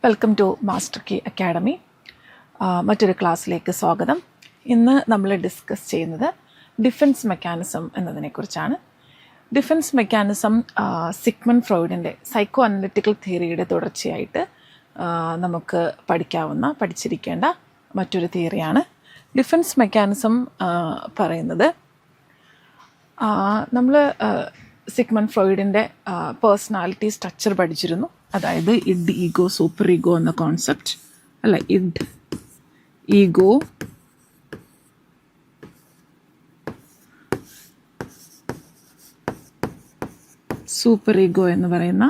Welcome to Master Key Academy. മറ്റൊരു ക്ലാസ്സിലേക്ക് സ്വാഗതം. ഇന്ന് നമ്മൾ ഡിസ്കസ് ചെയ്യുന്നത് ഡിഫൻസ് മെക്കാനിസം എന്നതിനെക്കുറിച്ചാണ്. ഡിഫൻസ് മെക്കാനിസം സിഗ്മണ്ട് ഫ്രോയിഡിൻ്റെ സൈക്കോ അനലിറ്റിക്കൽ തിയറിയുടെ തുടർച്ചയായിട്ട് നമുക്ക് പഠിച്ചിരിക്കേണ്ട മറ്റൊരു തിയറിയാണ്. ഡിഫൻസ് മെക്കാനിസം പറയുന്നത് നമ്മൾ സിഗ്മണ്ട് ഫ്രോയിഡിൻ്റെ പേഴ്സണാലിറ്റി സ്ട്രക്ചർ പഠിച്ചിരുന്നു. അതായത് ഇഡ്, ഈഗോ, സൂപ്പർ ഈഗോ എന്ന കോൺസെപ്റ്റ് അല്ല, ഇഡ്, ഈഗോ, സൂപ്പർ ഈഗോ എന്ന് പറയുന്ന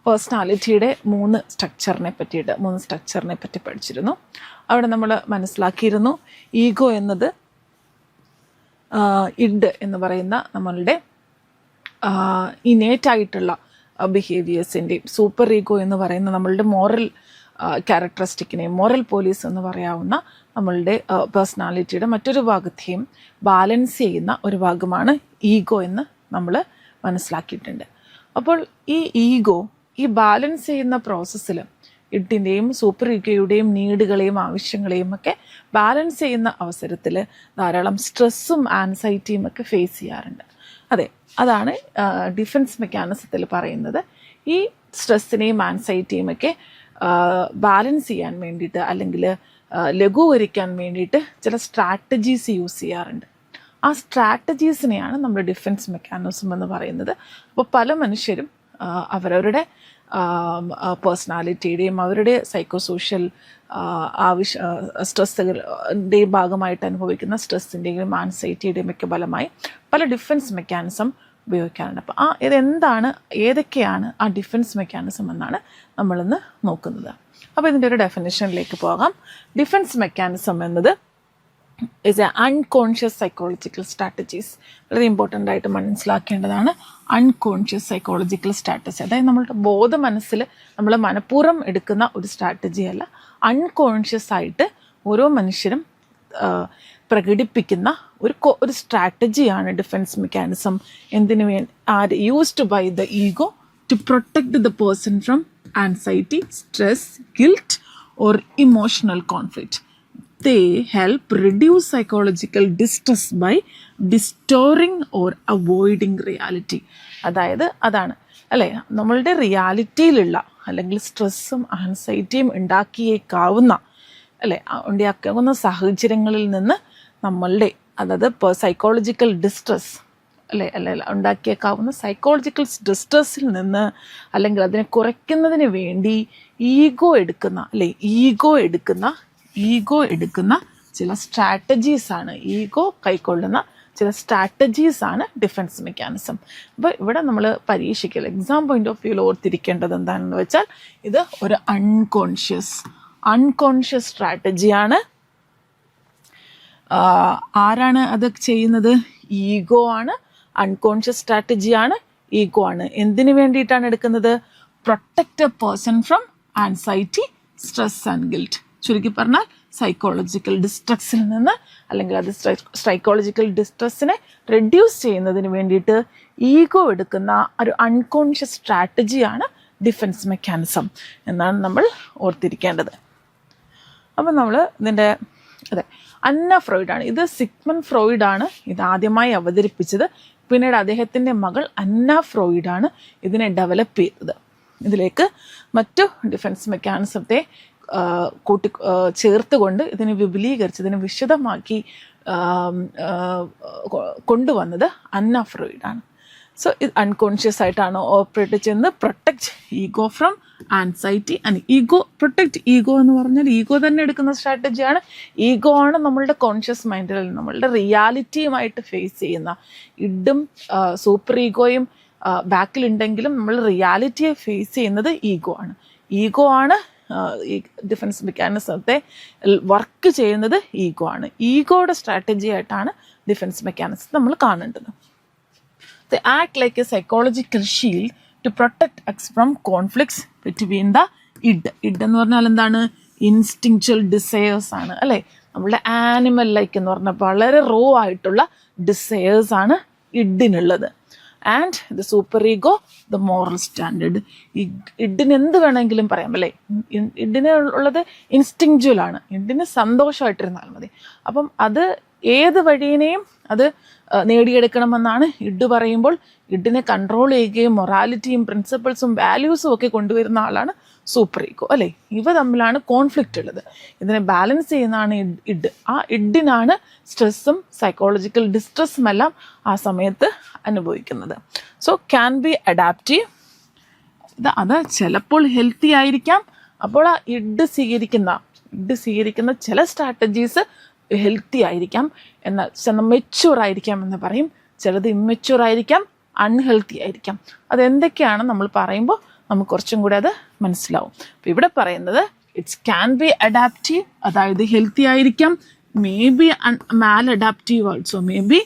പേഴ്സണാലിറ്റിയുടെ മൂന്ന് സ്ട്രക്ചറിനെ പറ്റി പഠിച്ചിരുന്നു. അവിടെ നമ്മൾ മനസ്സിലാക്കിയിരുന്നു ഈഗോ എന്നത് ഇഡ് എന്ന് പറയുന്ന നമ്മളുടെ ഇനേറ്റായിട്ടുള്ള ബിഹേവിയേഴ്സിൻ്റെയും, സൂപ്പർ ഈഗോ എന്ന് പറയുന്ന നമ്മളുടെ മോറൽ ക്യാരക്ടറിസ്റ്റിക്കിനെയും, മോറൽ പോലീസ് എന്ന് പറയാവുന്ന നമ്മളുടെ പേഴ്സണാലിറ്റിയുടെ മറ്റൊരു ഭാഗത്തെയും ബാലൻസ് ചെയ്യുന്ന ഒരു ഭാഗമാണ് ഈഗോ എന്ന് നമ്മൾ മനസ്സിലാക്കിയിട്ടുണ്ട്. അപ്പോൾ ഈ ഈഗോ ഈ ബാലൻസ് ചെയ്യുന്ന പ്രോസസ്സിൽ ഇഡിൻ്റെയും സൂപ്പർ ഈഗോയുടെയും നീഡുകളെയും ആവശ്യങ്ങളെയും ഒക്കെ ബാലൻസ് ചെയ്യുന്ന അവസരത്തിൽ ധാരാളം സ്ട്രെസ്സും ആൻസൈറ്റിയും ഒക്കെ ഫേസ് ചെയ്യാറുണ്ട്. അതെ, അതാണ് ഡിഫൻസ് മെക്കാനിസത്തിൽ പറയുന്നത്. ഈ സ്ട്രെസ്സിനെയും ആൻസൈറ്റിയും ഒക്കെ ബാലൻസ് ചെയ്യാൻ വേണ്ടിയിട്ട് അല്ലെങ്കിൽ ലഘൂകരിക്കാൻ വേണ്ടിയിട്ട് ചില സ്ട്രാറ്റജീസ് യൂസ് ചെയ്യാറുണ്ട്. ആ സ്ട്രാറ്റജീസിനെയാണ് നമ്മൾ ഡിഫൻസ് മെക്കാനിസം എന്ന് പറയുന്നത്. അപ്പോൾ പല മനുഷ്യരും അവരവരുടെ പേഴ്സണാലിറ്റിയുടെയും അവരുടെ സൈക്കോ സോഷ്യൽ സ്ട്രെസ്സുകളുടെയും ഭാഗമായിട്ട് അനുഭവിക്കുന്ന സ്ട്രെസ്സിൻ്റെയും ആൻസൈറ്റിയുടെയും ഒക്കെ ഫലമായി പല ഡിഫൻസ് മെക്കാനിസം ഉപയോഗിക്കാറുണ്ട്. അപ്പോൾ ഏതൊക്കെയാണ് ആ ഡിഫൻസ് മെക്കാനിസം എന്നാണ് നമ്മളിന്ന് നോക്കുന്നത്. അപ്പോൾ ഇതിൻ്റെ ഒരു ഡെഫിനിഷനിലേക്ക് പോകാം. ഡിഫൻസ് മെക്കാനിസം എന്നത് is a unconscious psychological strategies. വളരെ ഇമ്പോർട്ടൻ്റ് ആയിട്ട് മനസ്സിലാക്കേണ്ടതാണ് അൺകോൺഷ്യസ് സൈക്കോളജിക്കൽ സ്ട്രാറ്റജി. അതായത് നമ്മളുടെ ബോധ മനസ്സിൽ നമ്മൾ മനഃപൂർവ്വം എടുക്കുന്ന ഒരു സ്ട്രാറ്റജി അല്ല, അൺകോൺഷ്യസ് ആയിട്ട് ഓരോ മനുഷ്യരും പ്രകടിപ്പിക്കുന്ന ഒരു സ്ട്രാറ്റജിയാണ് ഡിഫൻസ് മെക്കാനിസം. എന്തിനു വേണ്ടി? Used by the ego to protect the person from anxiety, stress, guilt or emotional conflict. They help reduce psychological distress by distorting or avoiding reality. അതാണ് അല്ലേ, നമ്മളുടെ റിയാലിറ്റിയിലുള്ള അല്ലെങ്കിൽ സ്ട്രെസ്സും ആൻസൈറ്റിയും ഉണ്ടാക്കിയേക്കാവുന്ന സാഹചര്യങ്ങളിൽ നിന്ന് നമ്മളുടെ സൈക്കോളജിക്കൽ ഡിസ്ട്രെസ് ഉണ്ടാക്കിയേക്കാവുന്ന സൈക്കോളജിക്കൽ ഡിസ്ട്രെസ്സിൽ നിന്ന് അല്ലെങ്കിൽ അതിനെ കുറയ്ക്കുന്നതിന് വേണ്ടി ഈഗോ എടുക്കുന്ന ചില സ്ട്രാറ്റജീസാണ്, ഈഗോ കൈക്കൊള്ളുന്ന ചില സ്ട്രാറ്റജീസാണ് ഡിഫൻസ് മെക്കാനിസം. അപ്പോൾ ഇവിടെ നമ്മൾ പരീക്ഷയ്ക്ക് എക്സാം പോയിന്റ് ഓഫ് വ്യൂവിൽ ഓർത്തിരിക്കേണ്ടത് എന്താണെന്ന് വെച്ചാൽ ഇത് ഒരു അൺകോൺഷ്യസ് സ്ട്രാറ്റജിയാണ്. ആരാണ് അത് ചെയ്യുന്നത്? ഈഗോ ആണ്. അൺകോൺഷ്യസ് സ്ട്രാറ്റജിയാണ്, ഈഗോ ആണ്. എന്തിനു വേണ്ടിയിട്ടാണ് എടുക്കുന്നത്? Protect a person from anxiety, stress and guilt. ചുരുക്കി പറഞ്ഞാൽ സൈക്കോളജിക്കൽ ഡിസ്ട്രെസ്സിൽ നിന്ന് അല്ലെങ്കിൽ അത് സൈക്കോളജിക്കൽ ഡിസ്ട്രെസ്സിനെ റെഡ്യൂസ് ചെയ്യുന്നതിന് വേണ്ടിയിട്ട് ഈഗോ എടുക്കുന്ന ഒരു അൺകോൺഷ്യസ് സ്ട്രാറ്റജിയാണ് ഡിഫൻസ് മെക്കാനിസം എന്നാണ് നമ്മൾ ഓർത്തിരിക്കേണ്ടത്. അപ്പം നമ്മൾ ഇതിൻ്റെ അന്ന ഫ്രോയിഡാണ് ഇത്. സിഗ്മണ്ട് ഫ്രോയിഡാണ് ഇത് ആദ്യമായി അവതരിപ്പിച്ചത്. പിന്നീട് അദ്ദേഹത്തിൻ്റെ മകൾ അന്ന ഫ്രോയിഡാണ് ഇതിനെ ഡെവലപ്പ് ചെയ്തത്. ഇതിലേക്ക് മറ്റു ഡിഫൻസ് മെക്കാനിസത്തെ ചേർത്തുകൊണ്ട് ഇതിനെ വിപുലീകരിച്ച് ഇതിനെ വിശദമാക്കി കൊണ്ടുവന്നത് അന്ന ഫ്രോയിഡാണ്. സോ ഇത് അൺകോൺഷ്യസ് ആയിട്ടാണ് ഓപ്പറേറ്റ് ചെയ്യുന്നത്. Protect ego from anxiety and ego എന്ന് പറഞ്ഞാൽ ഈഗോ തന്നെ എടുക്കുന്ന സ്ട്രാറ്റജിയാണ്. ഈഗോ ആണ് നമ്മളുടെ കോൺഷ്യസ് മൈൻഡിൽ നമ്മളുടെ റിയാലിറ്റിയുമായിട്ട് ഫേസ് ചെയ്യുന്ന. ഇഡും സൂപ്പർ ഈഗോയും ബാക്കിലുണ്ടെങ്കിലും നമ്മൾ റിയാലിറ്റിയെ ഫേസ് ചെയ്യുന്നത് ഈഗോ ആണ്. ഈ ഡിഫൻസ് മെക്കാനിസത്തെ വർക്ക് ചെയ്യുന്നത് ഈഗോ ആണ്. ഈഗോയുടെ സ്ട്രാറ്റജി ആയിട്ടാണ് ഡിഫൻസ് മെക്കാനിസം നമ്മൾ കാണേണ്ടത്. They act like a psychological shield to protect us from conflicts between the id എന്ന് പറഞ്ഞാൽ എന്താണ്? ഇൻസ്റ്റിങ്ച്വൽ ഡിസയേഴ്സ് ആണ് അല്ലേ. നമ്മളുടെ ആനിമൽ ലൈക്ക് എന്ന് പറഞ്ഞാൽ വളരെ റോ ആയിട്ടുള്ള ഡിസയേഴ്സ് ആണ് ഇഡിനുള്ളത്. And the superego the moral standard. ഈ ഇഡിന് എന്ത് വേണമെങ്കിലും പറയാം അല്ലേ. ഇഡിന് ഉള്ളത് ഇൻസ്റ്റിങ്ക്ച്വലാണ്. ഇഡിന് സന്തോഷമായിട്ടിരുന്നാൽ മതി. അപ്പം അത് ഏത് വഴിയിനെയും അത് നേടിയെടുക്കണമെന്നാണ് ഇഡ് പറയുമ്പോൾ. ഇഡിനെ കൺട്രോൾ ചെയ്യുകയും മൊറാലിറ്റിയും പ്രിൻസിപ്പിൾസും വാല്യൂസും ഒക്കെ കൊണ്ടുവരുന്ന ആളാണ് സൂപ്പർ ഈഗോ അല്ലേ. ഇവ തമ്മിലാണ് കോൺഫ്ലിക്റ്റ് ഉള്ളത്. ഇതിനെ ബാലൻസ് ചെയ്യുന്നതാണ് ഇഡ്. ആ ഇഡിനാണ് സ്ട്രെസ്സും സൈക്കോളജിക്കൽ ഡിസ്ട്രെസ്സും എല്ലാം ആ സമയത്ത് അനുഭവിക്കുന്നത്. So can be adaptive. അത് ചിലപ്പോൾ ഹെൽത്തി ആയിരിക്കാം. അപ്പോൾ ആ ഇഡ് സ്വീകരിക്കുന്ന ചില സ്ട്രാറ്റജീസ് ഹെൽത്തി ആയിരിക്കാം, എന്നാൽ ചില മെച്യൂർ ആയിരിക്കാം എന്ന് പറയും. ചിലത് ഇമ്മെച്യൂർ ആയിരിക്കാം, അൺഹെൽത്തി ആയിരിക്കാം. അതെന്തൊക്കെയാണ് നമ്മൾ പറയുമ്പോൾ നമുക്ക് കുറച്ചും കൂടി അത് മനസ്സിലാവും. അപ്പോൾ ഇവിടെ പറയുന്നത് ഇറ്റ്സ് ക്യാൻ ബി അഡാപ്റ്റീവ്, അതായത് ഹെൽത്തി ആയിരിക്കാം, may be maladaptive also, may be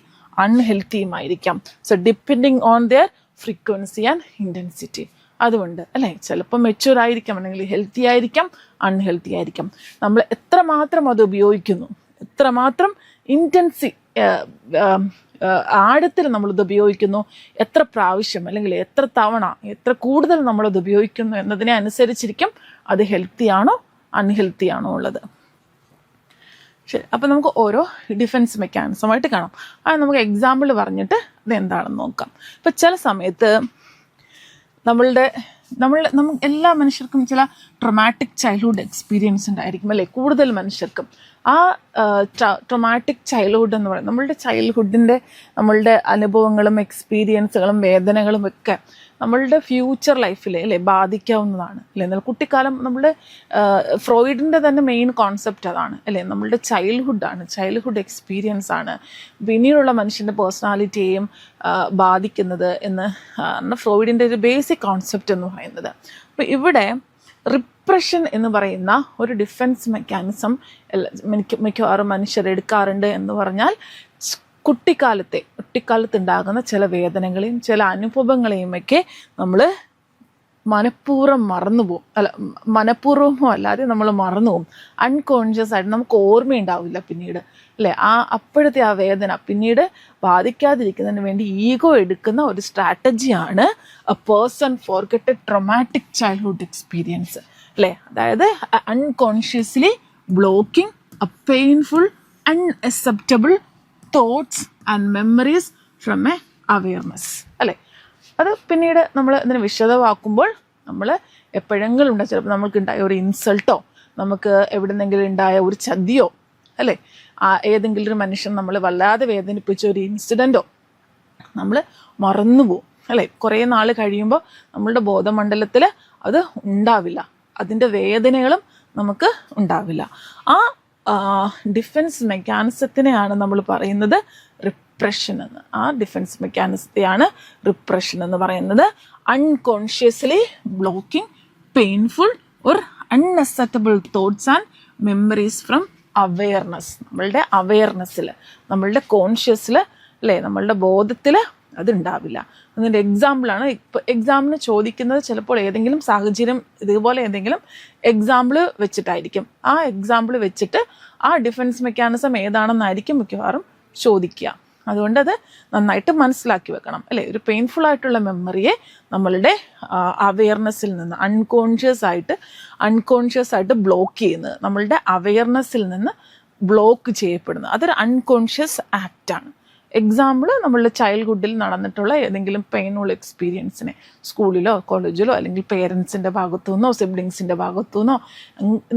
അൺഹെൽത്തിയും ആയിരിക്കാം. So depending on their frequency and intensity. അതുകൊണ്ട് അല്ലേ, ചിലപ്പോൾ മെച്യൂർ ആയിരിക്കാം, അല്ലെങ്കിൽ ഹെൽത്തി ആയിരിക്കാം, അൺഹെൽത്തി ആയിരിക്കാം. നമ്മൾ എത്രമാത്രം അത് ഉപയോഗിക്കുന്നു, എത്രമാത്രം ആഴത്തിൽ നമ്മളിത് ഉപയോഗിക്കുന്നു, എത്ര പ്രാവശ്യം അല്ലെങ്കിൽ എത്ര തവണ, എത്ര കൂടുതൽ നമ്മളത് ഉപയോഗിക്കുന്നു എന്നതിനെ അനുസരിച്ചിരിക്കും അത് ഹെൽത്തി ആണോ അൺഹെൽത്തി ആണോ ഉള്ളത്. ശരി, അപ്പം നമുക്ക് ഓരോ ഡിഫെൻസ് മെക്കാനിസമായിട്ട് കാണാം. അത് നമുക്ക് എക്സാമ്പിൾ പറഞ്ഞിട്ട് അത് എന്താണെന്ന് നോക്കാം. ഇപ്പം ചില സമയത്ത് എല്ലാ മനുഷ്യർക്കും ചില ട്രോമാറ്റിക് ചൈൽഡ്ഹുഡ് എക്സ്പീരിയൻസ് ഉണ്ടായിരിക്കും അല്ലേ, കൂടുതൽ മനുഷ്യർക്കും. ആ ട്രോമാറ്റിക് ചൈൽഡ്ഹുഡ് എന്ന് പറയുന്നത് നമ്മളുടെ ചൈൽഡ്ഹുഡിൻ്റെ നമ്മളുടെ അനുഭവങ്ങളും എക്സ്പീരിയൻസുകളും വേദനകളും ഒക്കെ നമ്മളുടെ ഫ്യൂച്ചർ ലൈഫിൽ അല്ലേ ബാധിക്കാവുന്നതാണ് അല്ലേ. എന്നാൽ കുട്ടിക്കാലം നമ്മളുടെ ഫ്രോയിഡിൻ്റെ തന്നെ മെയിൻ കോൺസെപ്റ്റ് അതാണ് അല്ലേ. നമ്മളുടെ ചൈൽഡ്ഹുഡ് എക്സ്പീരിയൻസ് ആണ് പിന്നീടുള്ള മനുഷ്യൻ്റെ പേഴ്സണാലിറ്റിയെയും ബാധിക്കുന്നത് എന്ന് ഫ്രോയിഡിൻ്റെ ഒരു ബേസിക് കോൺസെപ്റ്റ് എന്ന് പറയുന്നത്. അപ്പോൾ ഇവിടെ റിപ്രഷൻ എന്ന് പറയുന്ന ഒരു ഡിഫെൻസ് മെക്കാനിസം മിക്കവാറും മനുഷ്യർ എടുക്കാറുണ്ട് എന്ന് പറഞ്ഞാൽ കുട്ടിക്കാലത്തുണ്ടാകുന്ന ചില വേദനകളെയും ചില അനുഭവങ്ങളെയും ഒക്കെ നമ്മൾ മനഃപൂർവ്വമോ അല്ലാതെ നമ്മൾ മറന്നുപോകും. അൺകോൺഷ്യസ് ആയിട്ട് നമുക്ക് ഓർമ്മയുണ്ടാവില്ല പിന്നീട് അല്ലേ. അപ്പോഴത്തെ ആ വേദന പിന്നീട് ബാധിക്കാതിരിക്കുന്നതിന് വേണ്ടി ഈഗോ എടുക്കുന്ന ഒരു സ്ട്രാറ്റജിയാണ് a person forget a traumatic childhood experience അല്ലേ. അതായത് unconsciously blocking a painful unacceptable thoughts and memories from a awareness അല്ലേ. അത് പിന്നീട് നമ്മൾ ഇതിനെ വിശദമാക്കുമ്പോൾ നമ്മൾ എപ്പോഴെങ്കിലും ഉണ്ടായ ചിലപ്പോൾ നമുക്കുണ്ടായ ഒരു ഇൻസൾട്ടോ, നമുക്ക് എവിടെന്നെങ്കിലും ഉണ്ടായ ഒരു ചതിയോ അല്ലേ, ഏതെങ്കിലും ഒരു മനുഷ്യൻ നമ്മൾ വല്ലാതെ വേദനിപ്പിച്ച ഒരു ഇൻസിഡൻറ്റോ നമ്മൾ മറന്നുപോകും അല്ലേ. കുറേ നാൾ കഴിയുമ്പോൾ നമ്മളുടെ ബോധമണ്ഡലത്തിൽ അത് ഉണ്ടാവില്ല, അതിൻ്റെ വേദനകളും നമുക്ക് ഉണ്ടാവില്ല. ആ ഡിഫെൻസ് മെക്കാനിസത്തിനെയാണ് നമ്മൾ പറയുന്നത് റിപ്രഷൻ എന്ന്. ആ ഡിഫെൻസ് മെക്കാനിസത്തെയാണ് റിപ്രഷൻ എന്ന് പറയുന്നത്. Unconsciously blocking painful or unacceptable thoughts and memories from awareness. നമ്മളുടെ അവെയർനെസ്സിൽ, നമ്മളുടെ കോൺഷ്യസിൽ അല്ലേ, നമ്മളുടെ ബോധത്തിൽ അതുണ്ടാവില്ല. അതിൻ്റെ എക്സാമ്പിളാണ് ഇപ്പോൾ എക്സാമിന് ചോദിക്കുന്നത്. ചിലപ്പോൾ ഏതെങ്കിലും സാഹചര്യം ഇതുപോലെ ഏതെങ്കിലും എക്സാമ്പിൾ വെച്ചിട്ടായിരിക്കും. ആ എക്സാമ്പിൾ വെച്ചിട്ട് ആ ഡിഫെൻസ് മെക്കാനിസം ഏതാണെന്നായിരിക്കും മിക്കവാറും ചോദിക്കുക. അതുകൊണ്ട് അത് നന്നായിട്ട് മനസ്സിലാക്കി വെക്കണം അല്ലേ. ഒരു പെയിൻഫുൾ ആയിട്ടുള്ള മെമ്മറിയെ നമ്മളുടെ അവെയർനെസ്സിൽ നിന്ന് അൺകോൺഷ്യസ് ആയിട്ട് ബ്ലോക്ക് ചെയ്യുന്നത്, നമ്മളുടെ അവെയർനെസ്സിൽ നിന്ന് ബ്ലോക്ക് ചെയ്യപ്പെടുന്നത്, അതൊരു അൺകോൺഷ്യസ് ആക്റ്റാണ്. എക്സാമ്പിൾ നമ്മളുടെ ചൈൽഡ്ഹുഡിൽ നടന്നിട്ടുള്ള ഏതെങ്കിലും പെയിൻഫുൾ എക്സ്പീരിയൻസിനെ സ്കൂളിലോ കോളേജിലോ അല്ലെങ്കിൽ പേരൻസിൻ്റെ ഭാഗത്തു നിന്നോ സിബ്ലിങ്സിൻ്റെ ഭാഗത്തു നിന്നോ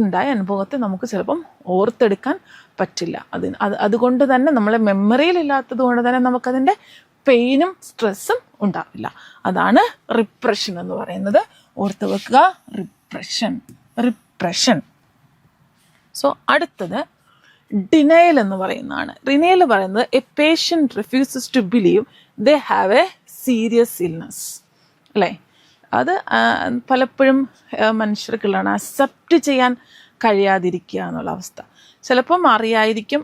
ഉണ്ടായ അനുഭവത്തെ നമുക്ക് ചിലപ്പം ഓർത്തെടുക്കാൻ പറ്റില്ല. അതുകൊണ്ട് തന്നെ നമ്മളെ മെമ്മറിയിലില്ലാത്തത് കൊണ്ട് തന്നെ നമുക്കതിൻ്റെ പെയിനും സ്ട്രെസ്സും ഉണ്ടാവില്ല. അതാണ് റിപ്രഷൻ എന്ന് പറയുന്നത്. ഓർത്ത് വെക്കുക, റിപ്രഷൻ. സോ അടുത്തത് ഡിനയൽ എന്ന് പറയുന്നതാണ്. ഡിനയൽ പറയുന്നത് a patient refuses to believe they have a serious illness അല്ലേ. അത് പലപ്പോഴും മനുഷ്യർക്കുള്ളതാണ്. അക്സെപ്റ്റ് ചെയ്യാൻ കഴിയാതിരിക്കുക എന്നുള്ള അവസ്ഥ. ചിലപ്പം അറിയായിരിക്കും,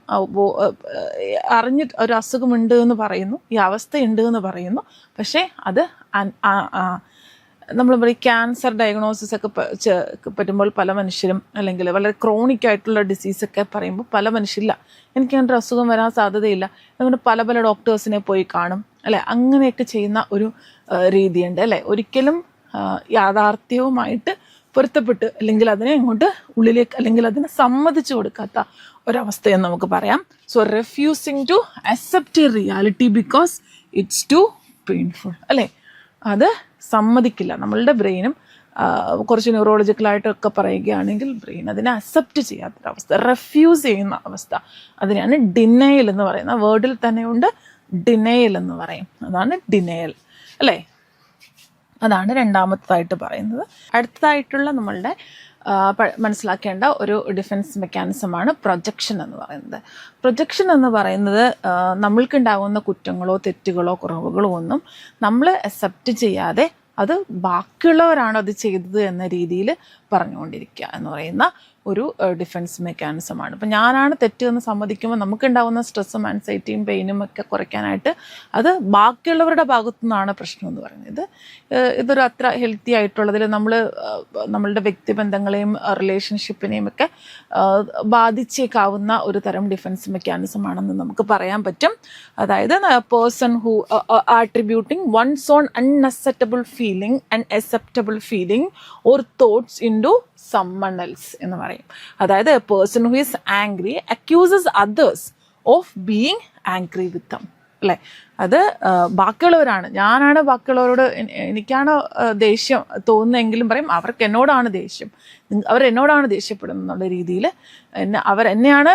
അറിഞ്ഞിട്ട് ഒരു അസുഖമുണ്ട് എന്ന് പറയുന്നു, ഈ അവസ്ഥയുണ്ട് എന്ന് പറയുന്നു, പക്ഷേ അത് നമ്മൾ പറയും ക്യാൻസർ ഡയഗ്നോസിസ് ഒക്കെ പറ്റുമ്പോൾ പല മനുഷ്യരും, അല്ലെങ്കിൽ വളരെ ക്രോണിക് ആയിട്ടുള്ള ഡിസീസൊക്കെ പറയുമ്പോൾ പല മനുഷ്യരില്ല, എനിക്ക് അങ്ങനത്തെ അസുഖം വരാൻ സാധ്യതയില്ല, അതുകൊണ്ട് പല പല ഡോക്ടേഴ്സിനെ പോയി കാണും അല്ലേ. അങ്ങനെയൊക്കെ ചെയ്യുന്ന ഒരു രീതിയുണ്ട് അല്ലേ. ഒരിക്കലും യാഥാർത്ഥ്യവുമായിട്ട് പൊരുത്തപ്പെട്ട്, അല്ലെങ്കിൽ അതിനെ അങ്ങോട്ട് ഉള്ളിലേക്ക്, അല്ലെങ്കിൽ അതിനെ സമ്മതിച്ചു കൊടുക്കാത്ത ഒരവസ്ഥയെന്ന് നമുക്ക് പറയാം. So refusing to accept reality because it's too painful അല്ലേ. അത് സമ്മതിക്കില്ല. നമ്മളുടെ ബ്രെയിനും കുറച്ച് ന്യൂറോളജിക്കലായിട്ടൊക്കെ പറയുകയാണെങ്കിൽ ബ്രെയിൻ അതിനെ അക്സെപ്റ്റ് ചെയ്യാത്തൊരവസ്ഥ, റെഫ്യൂസ് ചെയ്യുന്ന അവസ്ഥ, അതിനാണ് ഡിനയൽ എന്ന് പറയുന്ന വേർഡിൽ തന്നെയുണ്ട് ഡിനയൽ എന്ന് പറയും. അതാണ് ഡിനയൽ അല്ലേ. അതാണ് രണ്ടാമത്തേതായിട്ട് പറയുന്നത്. അടുത്തതായിട്ടുള്ള നമ്മളുടെ മനസ്സിലാക്കേണ്ട ഒരു ഡിഫെൻസ് മെക്കാനിസമാണ് പ്രൊജക്ഷൻ എന്ന് പറയുന്നത്. പ്രൊജക്ഷൻ എന്ന് പറയുന്നത് നമ്മൾക്കുണ്ടാകുന്ന കുറ്റങ്ങളോ തെറ്റുകളോ കുറവുകളോ ഒന്നും നമ്മൾ അക്സെപ്റ്റ് ചെയ്യാതെ അത് ബാക്കിയുള്ളവരാണ് അത് ചെയ്തത് എന്ന രീതിയിൽ പറഞ്ഞുകൊണ്ടിരിക്കുക എന്ന് പറയുന്ന ഒരു ഡിഫെൻസ് മെക്കാനിസമാണ്. ഇപ്പം ഞാനാണ് തെറ്റ് എന്ന് സമ്മതിക്കുമ്പോൾ നമുക്കുണ്ടാകുന്ന സ്ട്രെസ്സും ആൻസൈറ്റിയും പെയിനും ഒക്കെ കുറയ്ക്കാനായിട്ട് അത് ബാക്കിയുള്ളവരുടെ ഭാഗത്തു നിന്നാണ് പ്രശ്നം എന്ന് പറയുന്നത്. ഇതൊരു അത്ര ഹെൽത്തി ആയിട്ടുള്ളതിൽ നമ്മളുടെ വ്യക്തിബന്ധങ്ങളെയും റിലേഷൻഷിപ്പിനെയും ഒക്കെ ബാധിച്ചേക്കാവുന്ന ഒരു തരം ഡിഫെൻസ് മെക്കാനിസം ആണെന്ന് നമുക്ക് പറയാൻ പറ്റും. അതായത് person who attributing one's own unacceptable feeling or thoughts into someone else എന്ന് പറയും. അതായത് a person who is angry accuses others of being angry with them അല്ലേ. അത് ബാക്കിയുള്ളവരാണ്, ഞാനാണ് ബാക്കിയുള്ളവരോട് എനിക്കാണ് ദേഷ്യം തോന്നുന്നതെങ്കിലും പറയും അവർക്ക് എന്നോടാണ് ദേഷ്യം, അവരെന്നോടാണ് ദേഷ്യപ്പെടുന്നത് എന്നുള്ള രീതിയിൽ അവരെന്നെയാണ്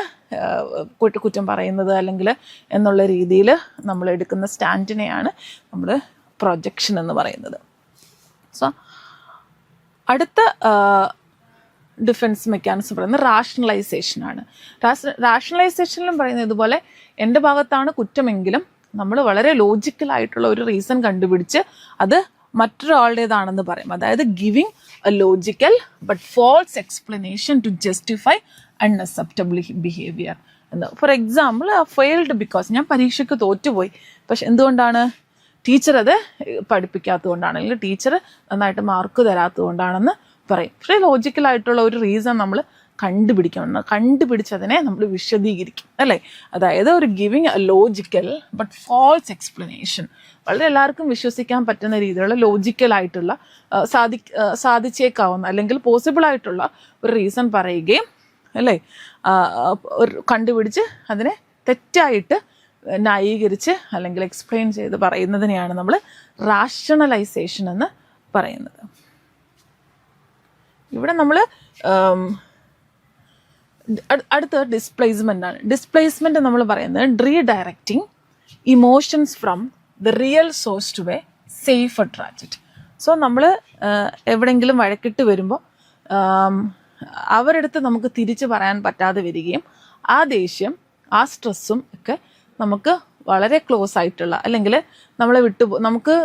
കുറ്റം പറയുന്നത് അല്ലെങ്കിൽ എന്നുള്ള രീതിയിൽ നമ്മൾ എടുക്കുന്ന സ്റ്റാൻഡിനെയാണ് നമ്മൾ പ്രൊജക്ഷൻ എന്ന് പറയുന്നത്. സോ അടുത്ത ഡിഫെൻസ് മെക്കാനിസം പറയുന്നത് റാഷണലൈസേഷനാണ്. റാഷണലൈസേഷനിലും പറയുന്നത് ഇതുപോലെ എൻ്റെ ഭാഗത്താണ് കുറ്റമെങ്കിലും നമ്മൾ വളരെ ലോജിക്കലായിട്ടുള്ള ഒരു റീസൺ കണ്ടുപിടിച്ച് അത് മറ്റൊരാളുടേതാണെന്ന് പറയും. അതായത് giving a logical but false explanation to justify unacceptable behaviour എന്ന്. ഫോർ എക്സാമ്പിൾ ഫെയിൽഡ് ബിക്കോസ് ഞാൻ പരീക്ഷയ്ക്ക് തോറ്റുപോയി, പക്ഷെ എന്തുകൊണ്ടാണ്? ടീച്ചർ അത് പഠിപ്പിക്കാത്തതുകൊണ്ടാണ്, അല്ലെങ്കിൽ ടീച്ചർ നന്നായിട്ട് മാർക്ക് തരാത്തതുകൊണ്ടാണെന്ന് പറയും. പക്ഷേ ലോജിക്കലായിട്ടുള്ള ഒരു റീസൺ നമ്മൾ കണ്ടുപിടിക്കണം, കണ്ടുപിടിച്ചതിനെ നമ്മൾ വിശദീകരിക്കും അല്ലേ. അതായത് ഒരു giving a logical but false explanation, വളരെ എല്ലാവർക്കും വിശ്വസിക്കാൻ പറ്റുന്ന രീതിയിലുള്ള ലോജിക്കലായിട്ടുള്ള സാധിച്ചേക്കാവുന്ന അല്ലെങ്കിൽ പോസിബിൾ ആയിട്ടുള്ള ഒരു റീസൺ പറയുകയും അല്ലേ, കണ്ടുപിടിച്ച് അതിനെ തെറ്റായിട്ട് ന്യായീകരിച്ച് അല്ലെങ്കിൽ എക്സ്പ്ലെയിൻ ചെയ്ത് പറയുന്നതിനെയാണ് നമ്മൾ റാഷണലൈസേഷൻ എന്ന് പറയുന്നത്. ഇവിടെ നമ്മൾ അടുത്തത് ഡിസ്പ്ലേസ്മെൻ്റ് ആണ്. ഡിസ്പ്ലേസ്മെൻറ്റ് നമ്മൾ പറയുന്നത് redirecting emotions from the real source to a safer target. So നമ്മൾ എവിടെയെങ്കിലും വഴക്കിട്ട് വരുമ്പോൾ അവരടുത്ത് നമുക്ക് തിരിച്ച് പറയാൻ പറ്റാതെ വരികയും ആ ദേഷ്യം ആ സ്ട്രെസ്സും ഒക്കെ നമുക്ക് വളരെ ക്ലോസ് ആയിട്ടുള്ള, അല്ലെങ്കിൽ നമ്മളെ നമുക്ക്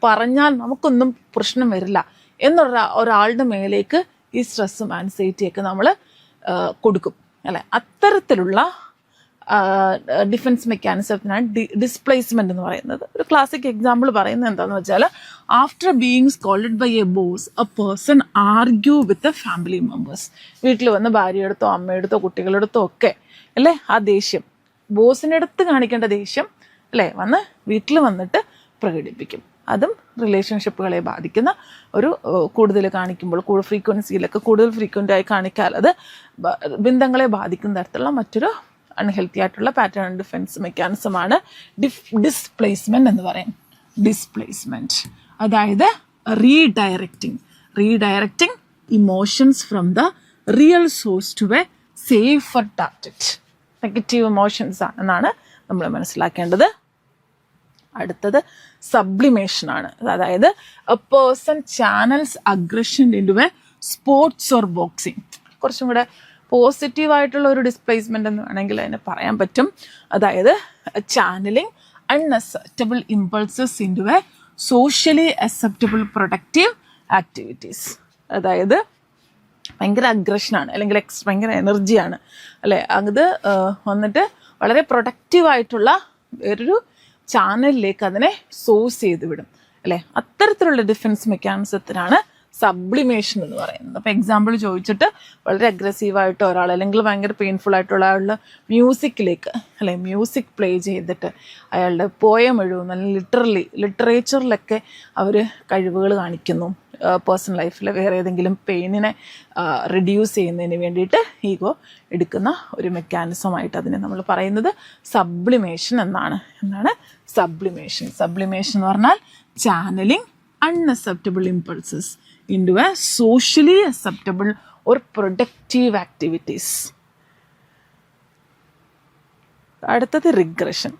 പറഞ്ഞാൽ നമുക്കൊന്നും പ്രശ്നം വരില്ല എന്നുള്ള ഒരാളുടെ മേലേക്ക് ഈ സ്ട്രെസ്സും ആൻസൈറ്റിയൊക്കെ നമ്മൾ കൊടുക്കും അല്ലേ. അത്തരത്തിലുള്ള ഡിഫെൻസ് മെക്കാനിസത്തിനാണ് ഡിസ്പ്ലേസ്മെന്റ് എന്ന് പറയുന്നത്. ഒരു ക്ലാസിക് എക്സാമ്പിൾ പറയുന്നത് എന്താണെന്ന് വെച്ചാൽ, after being scolded by a boss a person argue with a family members. വീട്ടിൽ വന്ന് ഭാര്യയെടുത്തോ അമ്മയെടുത്തോ കുട്ടികളെടുത്തോ ഒക്കെ അല്ലേ ആ ദേഷ്യം, ബോസിൻ്റെ അടുത്ത് കാണിക്കേണ്ട ദേഷ്യം അല്ലേ വന്ന് വീട്ടിൽ വന്നിട്ട് പ്രകടിപ്പിക്കും. അതും റിലേഷൻഷിപ്പുകളെ ബാധിക്കുന്ന ഒരു കൂടുതൽ കാണിക്കുമ്പോൾ ഫ്രീക്വൻസിയിലൊക്കെ കൂടുതൽ ഫ്രീക്വൻ്റായി കാണിക്കാൽ അത് ബന്ധങ്ങളെ ബാധിക്കുന്ന തരത്തിലുള്ള മറ്റൊരു അൺഹെൽത്തി ആയിട്ടുള്ള പാറ്റേൺ ഡിഫെൻസ് മെക്കാനിസമാണ് ഡിസ്പ്ലേസ്മെന്റ് എന്ന് പറയും. ഡിസ്പ്ലേസ്മെന്റ് അതായത് redirecting emotions from the real source to a safer target. Negative emotions ആണെന്നാണ് നമ്മൾ മനസ്സിലാക്കേണ്ടത്. അടുത്തത് സബ്ലിമേഷൻ ആണ്. അതായത് a person channels aggression into a sports or boxing. കുറച്ചും കൂടെ പോസിറ്റീവായിട്ടുള്ള ഒരു ഡിസ്പ്ലേസ്മെന്റ് എന്ന് വേണമെങ്കിൽ അതിനെ പറയാൻ പറ്റും. അതായത് channeling unacceptable impulses into a socially acceptable productive activities. അതായത് ഭയങ്കര അഗ്രഷനാണ് അല്ലെങ്കിൽ ഭയങ്കര എനർജിയാണ് അല്ലേ, അത് വന്നിട്ട് വളരെ പ്രൊഡക്റ്റീവായിട്ടുള്ള വേറൊരു ചാനലിലേക്ക് അതിനെ സോഴ്സ് ചെയ്ത് വിടും. അല്ലേ? അത്തരത്തിലുള്ള ഡിഫൻസ് മെക്കാനിസത്തിനാണ് സബ്ലിമേഷൻ എന്ന് പറയുന്നത്. അപ്പോൾ എക്സാമ്പിൾ ചോദിച്ചിട്ട് വളരെ അഗ്രസീവായിട്ട് ഒരാൾ അല്ലെങ്കിൽ ഭയങ്കര പെയിൻഫുൾ ആയിട്ടുള്ള ആളുടെ മ്യൂസിക്കിലേക്ക് അല്ലെ മ്യൂസിക് പ്ലേ ചെയ്തിട്ട് അയാളുടെ പോയം എഴുതുന്നു, അല്ലെങ്കിൽ ലിറ്ററേച്ചറിലൊക്കെ അവർ കഴിവുകൾ കാണിക്കുന്നു. പേഴ്സണൽ ലൈഫിൽ വേറെ ഏതെങ്കിലും പെയിനിനെ റിഡ്യൂസ് ചെയ്യുന്നതിന് വേണ്ടിയിട്ട് ഈഗോ എടുക്കുന്ന ഒരു മെക്കാനിസമായിട്ട് അതിനെ നമ്മൾ പറയുന്നത് സബ്ലിമേഷൻ എന്നാണ്. സബ്ലിമേഷൻ എന്ന് പറഞ്ഞാൽ channelling unacceptable impulses into a socially acceptable or productive activities. അടുത്തത് റിഗ്രഷൻ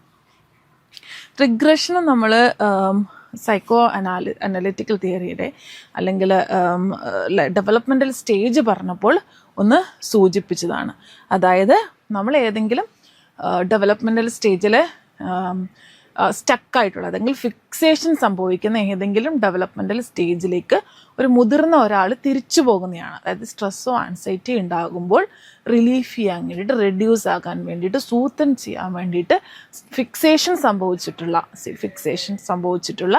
നമ്മൾ സൈക്കോ അനലിറ്റിക്കൽ തിയറിയുടെ അല്ലെങ്കിൽ ഡെവലപ്മെൻ്റൽ സ്റ്റേജ് പറഞ്ഞപ്പോൾ ഒന്ന് സൂചിപ്പിച്ചതാണ്. അതായത് നമ്മൾ ഏതെങ്കിലും ഡെവലപ്മെൻ്റൽ സ്റ്റേജിൽ സ്റ്റക്കായിട്ടുള്ള അല്ലെങ്കിൽ ഫിക്സേഷൻ സംഭവിക്കുന്ന ഏതെങ്കിലും ഡെവലപ്മെൻ്റൽ സ്റ്റേജിലേക്ക് ഒരു മുതിർന്ന ഒരാൾ തിരിച്ചു പോകുന്നതാണ്. അതായത് സ്ട്രെസ്സോ ആൻസൈറ്റി ഉണ്ടാകുമ്പോൾ റിലീഫ് ചെയ്യാൻ വേണ്ടിയിട്ട്, റെഡ്യൂസ് ആകാൻ വേണ്ടിയിട്ട്, സൂത്തൻ ചെയ്യാൻ വേണ്ടിയിട്ട് ഫിക്സേഷൻ സംഭവിച്ചിട്ടുള്ള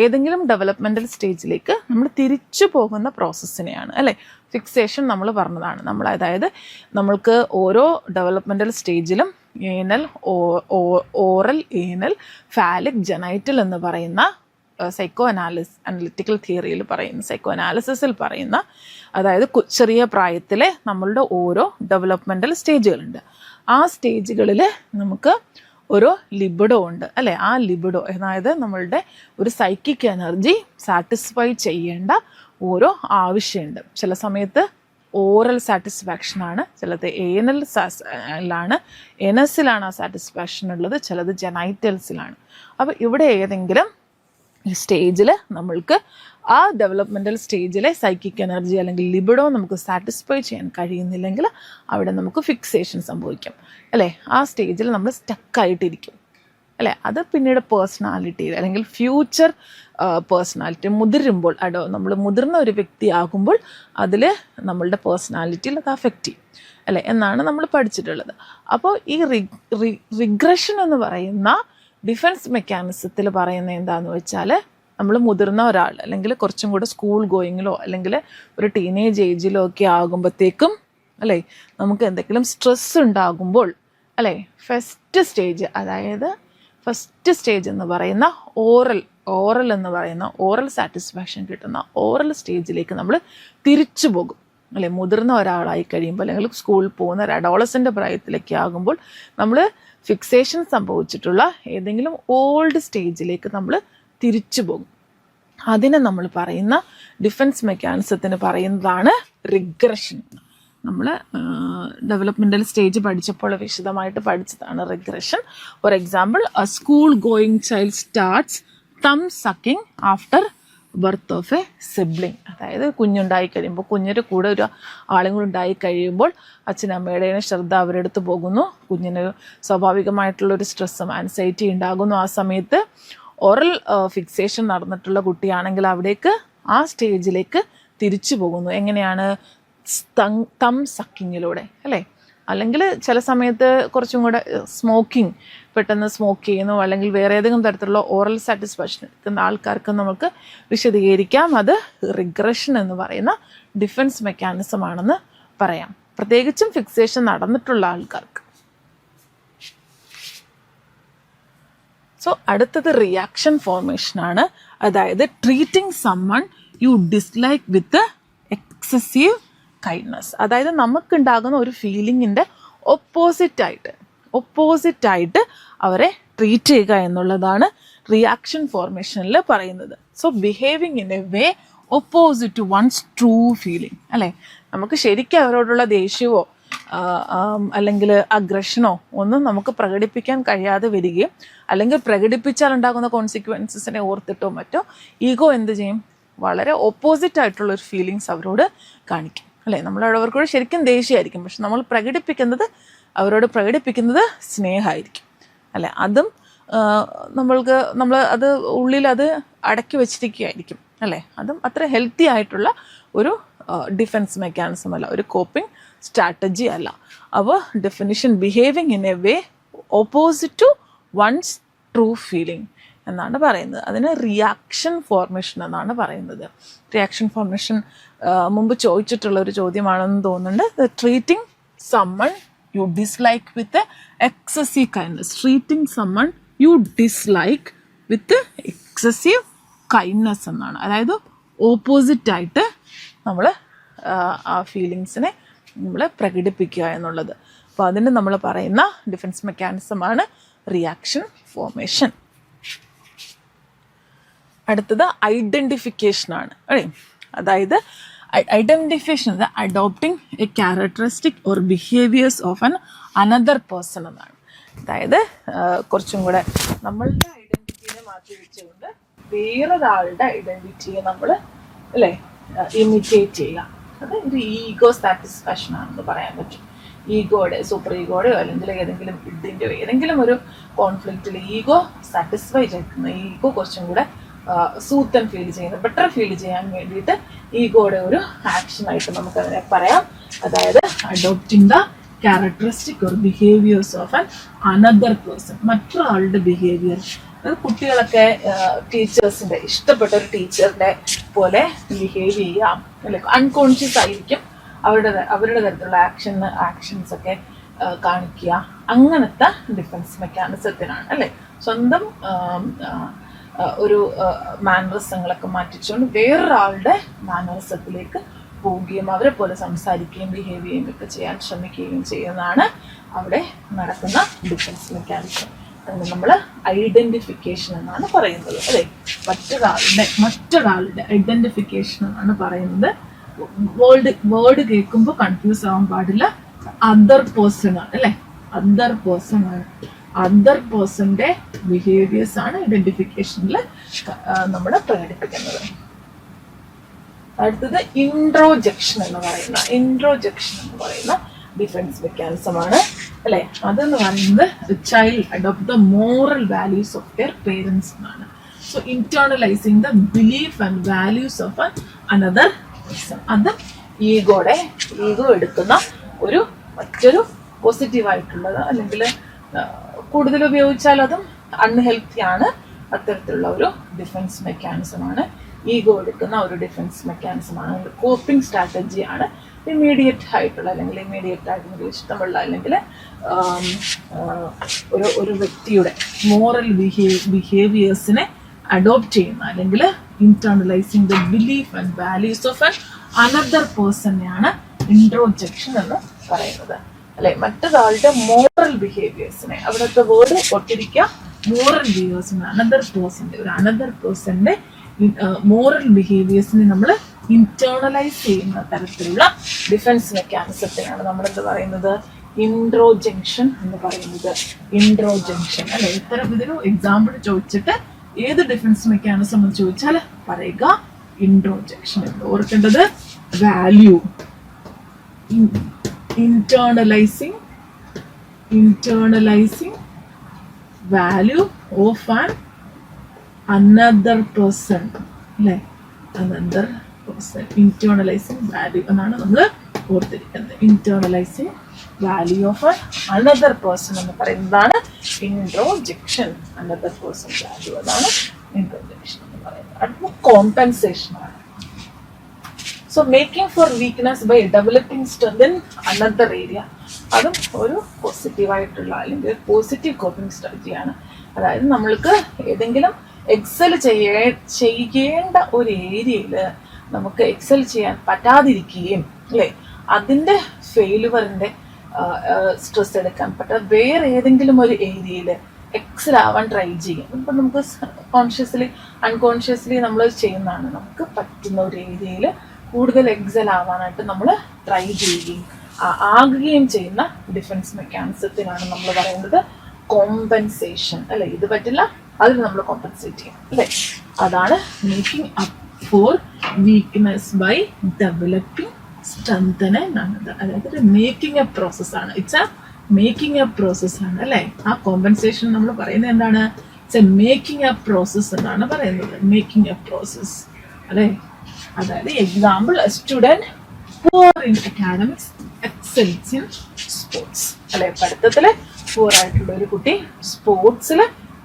ഏതെങ്കിലും ഡെവലപ്മെൻ്റൽ സ്റ്റേജിലേക്ക് നമ്മൾ തിരിച്ചു പോകുന്ന പ്രോസസ്സിനെയാണ് അല്ലേ ഫിക്സേഷൻ നമ്മൾ പറഞ്ഞതാണ്. അതായത് നമ്മൾക്ക് ഓരോ ഡെവലപ്മെൻ്റൽ സ്റ്റേജിലും anal, oral, anal, phallic, genital എന്ന് പറയുന്ന സൈക്കോ അനലിറ്റിക്കൽ തിയറിയിൽ പറയുന്ന, സൈക്കോ അനാലിസിസിൽ പറയുന്ന, അതായത് ചെറിയ പ്രായത്തിലെ നമ്മളുടെ ഓരോ ഡെവലപ്മെൻ്റൽ സ്റ്റേജുകളുണ്ട്. ആ സ്റ്റേജുകളിൽ നമുക്ക് ഒരു ലിബിഡോ ഉണ്ട് അല്ലേ? ആ ലിബിഡോ അതായത് നമ്മളുടെ ഒരു സൈക്കിക് എനർജി സാറ്റിസ്ഫൈ ചെയ്യേണ്ട ഓരോ ആവശ്യമുണ്ട്. ചില സമയത്ത് ഓറൽ സാറ്റിസ്ഫാക്ഷനാണ്, ചിലത് എനസിലാണ് ആ സാറ്റിസ്ഫാക്ഷൻ ഉള്ളത്, ചിലത് ജനൈറ്റൽസിലാണ്. അപ്പോൾ ഇവിടെ ഏതെങ്കിലും ഈ സ്റ്റേജിൽ നമ്മൾക്ക് ആ ഡെവലപ്മെൻ്റൽ സ്റ്റേജിലെ സൈക്കിക് എനർജി അല്ലെങ്കിൽ ലിബിഡോ നമുക്ക് സാറ്റിസ്ഫൈ ചെയ്യാൻ കഴിയുന്നില്ലെങ്കിൽ അവിടെ നമുക്ക് ഫിക്സേഷൻ സംഭവിക്കും അല്ലേ? ആ സ്റ്റേജിൽ നമ്മൾ സ്റ്റക്കായിട്ടിരിക്കും അല്ലേ? അത് പിന്നീട് പേഴ്സണാലിറ്റിയിൽ അല്ലെങ്കിൽ ഫ്യൂച്ചർ പേഴ്സണാലിറ്റി മുതിരുമ്പോൾ നമ്മൾ മുതിർന്ന ഒരു വ്യക്തിയാകുമ്പോൾ അതിൽ നമ്മളുടെ പേഴ്സണാലിറ്റിയിൽ അത് അഫക്റ്റ് ചെയ്യും അല്ലേ എന്നാണ് നമ്മൾ പഠിച്ചിട്ടുള്ളത്. അപ്പോൾ ഈ റിഗ്രഷൻ എന്ന് പറയുന്ന ഡിഫൻസ് മെക്കാനിസത്തിൽ പറയുന്നത് എന്താണെന്ന് വെച്ചാൽ, നമ്മൾ മുതിർന്ന ഒരാൾ അല്ലെങ്കിൽ കുറച്ചും കൂടെ സ്കൂൾ ഗോയിങ്ങിലോ അല്ലെങ്കിൽ ഒരു ടീനേജ് ഏജിലോ ഒക്കെ ആകുമ്പോഴത്തേക്കും അല്ലേ നമുക്ക് എന്തെങ്കിലും സ്ട്രെസ് ഉണ്ടാകുമ്പോൾ അല്ലേ ഫസ്റ്റ് സ്റ്റേജ് എന്ന് പറയുന്ന ഓറൽ എന്ന് പറയുന്ന ഓറൽ സാറ്റിസ്ഫാക്ഷൻ കിട്ടുന്ന ഓറൽ സ്റ്റേജിലേക്ക് നമ്മൾ തിരിച്ചു പോകും അല്ലേ? മുതിർന്ന ഒരാളായി കഴിയുമ്പോൾ അല്ലെങ്കിൽ സ്കൂളിൽ പോകുന്ന ഒരു അഡോളസൻ്റ് പ്രായത്തിലേക്ക് ആകുമ്പോൾ നമ്മൾ ഫിക്സേഷൻ സംഭവിച്ചിട്ടുള്ള ഏതെങ്കിലും ഓൾഡ് സ്റ്റേജിലേക്ക് നമ്മൾ തിരിച്ചു പോകും. അതിനെ നമ്മൾ പറയുന്ന ഡിഫൻസ് മെക്കാനിസത്തിന് പറയുന്നതാണ് റിഗ്രഷൻ. നമ്മൾ ഡെവലപ്മെൻ്റൽ സ്റ്റേജ് പഠിച്ചപ്പോൾ വിശദമായിട്ട് പഠിച്ചതാണ് regression. For example, a school going child starts thumb sucking after birth of a sibling. അതായത് കുഞ്ഞുണ്ടായി കഴിയുമ്പോൾ, കുഞ്ഞിൻ്റെ കൂടെ ഒരു ആളും കൂടെ ഉണ്ടായി കഴിയുമ്പോൾ അച്ഛനമ്മയുടെയും ശ്രദ്ധ അവരെടുത്ത് പോകുന്നു. കുഞ്ഞിന് സ്വാഭാവികമായിട്ടുള്ളൊരു സ്ട്രെസ്സും ആൻസൈറ്റി ഉണ്ടാകുന്നു. ആ സമയത്ത് ഓറൽ ഫിക്സേഷൻ നടന്നിട്ടുള്ള കുട്ടിയാണെങ്കിൽ അവിടേക്ക് ആ സ്റ്റേജിലേക്ക് തിരിച്ചു പോകുന്നു. എങ്ങനെയാണ്? തം സക്കിങ്ങിലൂടെ അല്ലേ? അല്ലെങ്കിൽ ചില സമയത്ത് കുറച്ചും കൂടെ പെട്ടെന്ന് സ്മോക്ക് ചെയ്യുന്നു, അല്ലെങ്കിൽ വേറെ ഏതെങ്കിലും തരത്തിലുള്ള ഓറൽ സാറ്റിസ്ഫാക്ഷൻ എടുക്കുന്ന ആൾക്കാർക്ക് നമുക്ക് വിശദീകരിക്കാം. അത് റിഗ്രഷൻ എന്ന് പറയുന്ന ഡിഫൻസ് മെക്കാനിസം ആണെന്ന് പറയാം, പ്രത്യേകിച്ചും ഫിക്സേഷൻ നടന്നിട്ടുള്ള ആൾക്കാർക്ക്. സോ അടുത്തത് റിയാക്ഷൻ ഫോർമേഷനാണ്. അതായത് treating someone you dislike with excessive kindness. അതായത് നമുക്കുണ്ടാകുന്ന ഒരു ഫീലിങ്ങിൻ്റെ ഒപ്പോസിറ്റായിട്ട് അവരെ ട്രീറ്റ് ചെയ്യുക എന്നുള്ളതാണ് റിയാക്ഷൻ ഫോർമേഷനിൽ പറയുന്നത്. So behaving in a way opposite to one's true feeling അല്ലേ? നമുക്ക് ശരിക്കും അവരോടുള്ള ദേഷ്യമോ അല്ലെങ്കിൽ അഗ്രഷനോ ഒന്നും നമുക്ക് പ്രകടിപ്പിക്കാൻ കഴിയാതെ വരികയും, അല്ലെങ്കിൽ പ്രകടിപ്പിച്ചാൽ ഉണ്ടാകുന്ന കോൺസിക്വൻസസിനെ ഓർത്തിട്ടോ മറ്റോ ഈഗോ എന്ത് ചെയ്യും? വളരെ ഓപ്പോസിറ്റായിട്ടുള്ളൊരു ഫീലിങ്സ് അവരോട് കാണിക്കും അല്ലേ? അവരോട് ശരിക്കും ദേഷ്യമായിരിക്കും, പക്ഷെ നമ്മൾ അവരോട് പ്രകടിപ്പിക്കുന്നത് സ്നേഹമായിരിക്കും അല്ലേ? അതും നമ്മൾ അത് ഉള്ളിൽ അത് അടക്കി വെച്ചിരിക്കുകയായിരിക്കും അല്ലേ? അതും അത്ര ഹെൽത്തി ആയിട്ടുള്ള ഒരു ഡിഫൻസ് മെക്കാനിസം അല്ല, ഒരു കോപ്പിംഗ് സ്ട്രാറ്റജി അല്ല. അപ്പോൾ definition, behaving in a way opposite to one's true feeling എന്നാണ് പറയുന്നത്. അതിന് റിയാക്ഷൻ ഫോർമേഷൻ എന്നാണ് പറയുന്നത്. റിയാക്ഷൻ ഫോർമേഷൻ മുമ്പ് ചോദിച്ചിട്ടുള്ള ഒരു ചോദ്യമാണെന്ന് തോന്നുന്നുണ്ട്. Treating someone you dislike with excessive kindness. Treating someone you dislike with excessive kindness എന്നാണ്. അതായത് ഓപ്പോസിറ്റായിട്ട് നമ്മൾ ആ ഫീലിങ്സിനെ നമ്മൾ പ്രകടിപ്പിക്കുക എന്നുള്ളത്. അപ്പോൾ അതിന് നമ്മൾ പറയുന്ന ഡിഫൻസ് മെക്കാനിസമാണ് റിയാക്ഷൻ ഫോർമേഷൻ. അടുത്തത് ഐഡൻറ്റിഫിക്കേഷനാണ് അല്ലേ. അതായത് identification adopting A characteristic or behaviours of an another person എന്നാണ്. അതായത് കുറച്ചും കൂടെ നമ്മളുടെ ഐഡൻറ്റിറ്റിയെ മാറ്റി വെച്ചുകൊണ്ട് വേറൊരാളുടെ ഐഡൻറ്റിറ്റിയെ നമ്മൾ അല്ലേ ഇമിറ്റേറ്റ് ചെയ്യുക. അത് ഒരു ഈഗോ സാറ്റിസ്ഫാക്ഷൻ ആണെന്ന് പറയാൻ പറ്റും. ഈഗോയുടെ സൂപ്പർ ഈഗോയുടെയോ അല്ലെങ്കിൽ ഏതെങ്കിലും ഇഡിൻ്റെയോ ഏതെങ്കിലും ഒരു കോൺഫ്ലിക്റ്റിൽ ഈഗോ സാറ്റിസ്ഫൈ ചെയ്യുന്ന, ഈഗോ കുറച്ചും കൂടെ സൂത്തൻ ഫീൽ ചെയ്യുന്ന, ബെറ്റർ ഫീൽ ചെയ്യാൻ വേണ്ടിയിട്ട് ഈഗോയുടെ ഒരു ആക്ഷനായിട്ട് നമുക്കതിനെ പറയാം. അതായത് adopting the characteristic or behaviours of an another person, മറ്റൊരാളുടെ ബിഹേവിയർ. അത് കുട്ടികളൊക്കെ ടീച്ചേഴ്സിൻ്റെ ഇഷ്ടപ്പെട്ട ഒരു ടീച്ചറിൻ്റെ പോലെ ബിഹേവ് ചെയ്യാം അല്ലെ. അൺകോൺഷ്യസ് ആയിരിക്കും അവരുടെ തരത്തിലുള്ള ആക്ഷൻസ് ഒക്കെ കാണിക്കുക. അങ്ങനത്തെ ഡിഫൻസ് മെക്കാനിസത്തിനാണ് അല്ലെ. സ്വന്തം ഒരു മാനറിസങ്ങളൊക്കെ മാറ്റിച്ചുകൊണ്ട് വേറൊരാളുടെ മാനറിസത്തിലേക്ക് പോവുകയും അവരെ പോലെ സംസാരിക്കുകയും ബിഹേവ് ചെയ്യുകയും ഒക്കെ ചെയ്യാൻ ശ്രമിക്കുകയും ചെയ്യുന്നതാണ് അവിടെ നടക്കുന്ന ഡിഫൻസ് മെക്കാനിസം. അതിന് നമ്മൾ ഐഡന്റിഫിക്കേഷൻ എന്നാണ് പറയുന്നത് അല്ലേ. മറ്റൊരാളുടെ ഐഡന്റിഫിക്കേഷൻ എന്നാണ് പറയുന്നത്. വേർഡ് കേൾക്കുമ്പോൾ കൺഫ്യൂസ് ആവാൻ പാടില്ല. അതർ പേഴ്സൺ ആണ് അല്ലെ. അതർ പേഴ്സൺ ആണ്. അതർ പേഴ്സന്റെ ബിഹേവിയേഴ്സ് ആണ് ഐഡന്റിഫിക്കേഷനിൽ നമ്മൾ പ്രകടിപ്പിക്കുന്നത്. അടുത്തത് ഇൻട്രോജക്ഷൻ എന്ന് പറയുന്ന ഡിഫൻസ് മെക്കാനിസം ആണ് അല്ലെ. അതെന്ന് പറയുന്നത് child adopt the moral values of their parents എന്നാണ്. So internalizing the belief and values of another person. അത് ഈഗോ എടുക്കുന്ന മറ്റൊരു പോസിറ്റീവായിട്ടുള്ളത്, അല്ലെങ്കിൽ കൂടുതൽ ഉപയോഗിച്ചാൽ അതും അൺഹെൽത്തി ആണ്. അത്തരത്തിലുള്ള ഒരു ഡിഫൻസ് മെക്കാനിസമാണ്. ഈഗോ എടുക്കുന്ന ഒരു ഡിഫൻസ് മെക്കാനിസമാണ്. കോപ്പിംഗ് സ്ട്രാറ്റജിയാണ്. ഇമ്മീഡിയറ്റ് ആയിട്ടുള്ള അല്ലെങ്കിൽ ഇഷ്ടമുള്ള അല്ലെങ്കിൽ ഒരു വ്യക്തിയുടെ മോറൽ ബിഹേവിയേഴ്സിനെ അഡോപ്റ്റ് ചെയ്യുന്ന അല്ലെങ്കിൽ internalizing the belief and values of an another പേഴ്സണെയാണ് ഇൻട്രോജക്ഷൻ എന്ന് പറയുന്നത് അല്ലെ. മറ്റൊരാളുടെ മോറൽ ബിഹേവിയേഴ്സിനെ, അവിടുത്തെ വേർഡ് ഒട്ടിരിക്കുക, മോറൽ ബിഹേവിയേഴ്സിനെ അനദർ പേഴ്സന്റെ മോറൽ ബിഹേവിയേഴ്സിനെ നമ്മൾ ഇന്റേണലൈസ് ചെയ്യുന്ന തരത്തിലുള്ള ഡിഫൻസ് മെക്കാനിസത്തിനാണ് നമ്മൾ എന്ത് പറയുന്നത്, ഇൻട്രോജങ്ഷൻ എന്ന് പറയുന്നത്. ഇൻട്രോജങ്ഷൻ അല്ലെ. ഇതൊരു എക്സാമ്പിൾ ചോദിച്ചിട്ട് ഏത് ഡിഫൻസ് മെക്കാനിസം എന്ന് ചോദിച്ചാൽ പറയുക ഇൻട്രോജക്ഷൻ എന്ന്. ഓർക്കേണ്ടത് value, internalizing value of another person അല്ലേ. another person internalizing value എന്നാണ് നമ്മൾ ഓർത്തിരിക്കുന്നത്. internalizing value of another person എന്ന് പറയുന്നതാണ് ഇൻട്രോജക്ഷൻ. another person value അതാണ് ഇൻട്രോജക്ഷൻ എന്ന് പറയുന്നത്. അടുത്ത കോമ്പൻസേഷൻ ആണ്. So making for weakness by developing strength in another area. അതും ഒരു പോസിറ്റീവായിട്ടുള്ള അല്ലെങ്കിൽ പോസിറ്റീവ് കോപ്പിംഗ് സ്ട്രാറ്റജിയാണ്. അതായത് നമ്മൾക്ക് ഏതെങ്കിലും എക്സൽ ചെയ്യേണ്ട ഒരു ഏരിയയിൽ നമുക്ക് എക്സൽ ചെയ്യാൻ പറ്റാതിരിക്കുകയും അല്ലേ, അതിൻ്റെ ഫെയിലുവറിൻ്റെ സ്ട്രെസ് എടുക്കാൻ പറ്റാതെ വേറെ ഏതെങ്കിലും ഒരു ഏരിയയിൽ എക്സൽ ആവാൻ ട്രൈ ചെയ്യും. ഇപ്പം നമുക്ക് കോൺഷ്യസ്ലി അൺകോൺഷ്യസ്ലി നമ്മൾ ചെയ്യുന്നതാണ്. നമുക്ക് പറ്റുന്ന ഒരു ഏരിയയിൽ കൂടുതൽ എക്സൽ ആവാനായിട്ട് നമ്മൾ ട്രൈ ചെയ്യുകയും ആകുകയും ചെയ്യുന്ന ഡിഫൻസ് മെക്കാനിസത്തിനാണ് നമ്മൾ പറയുന്നത് കോമ്പൻസേഷൻ അല്ലെ. ഇത് പറ്റില്ല, അതിന് നമ്മൾ കോമ്പൻസേറ്റ് ചെയ്യും അല്ലെ. അതാണ് making up for weakness by developing strengthen എന്നത്. അതായത് മേക്കിംഗ് അപ്പ് പ്രോസസ്സാണ്. ഇറ്റ്സ് എ മേക്കിംഗ് അപ്പ് പ്രോസസ്സാണ് അല്ലെ. ആ കോമ്പൻസേഷൻ നമ്മൾ പറയുന്നത് എന്താണ്, it's a making up process എന്നാണ് പറയുന്നത്. മേക്കിംഗ് അപ്പ് പ്രോസസ് അല്ലെ. അതായത് example, student poor in academics excels in sports അല്ലെ. പഠിത്തത്തില് പൂർ ആയിട്ടുള്ള ഒരു കുട്ടി സ്പോർട്സിൽ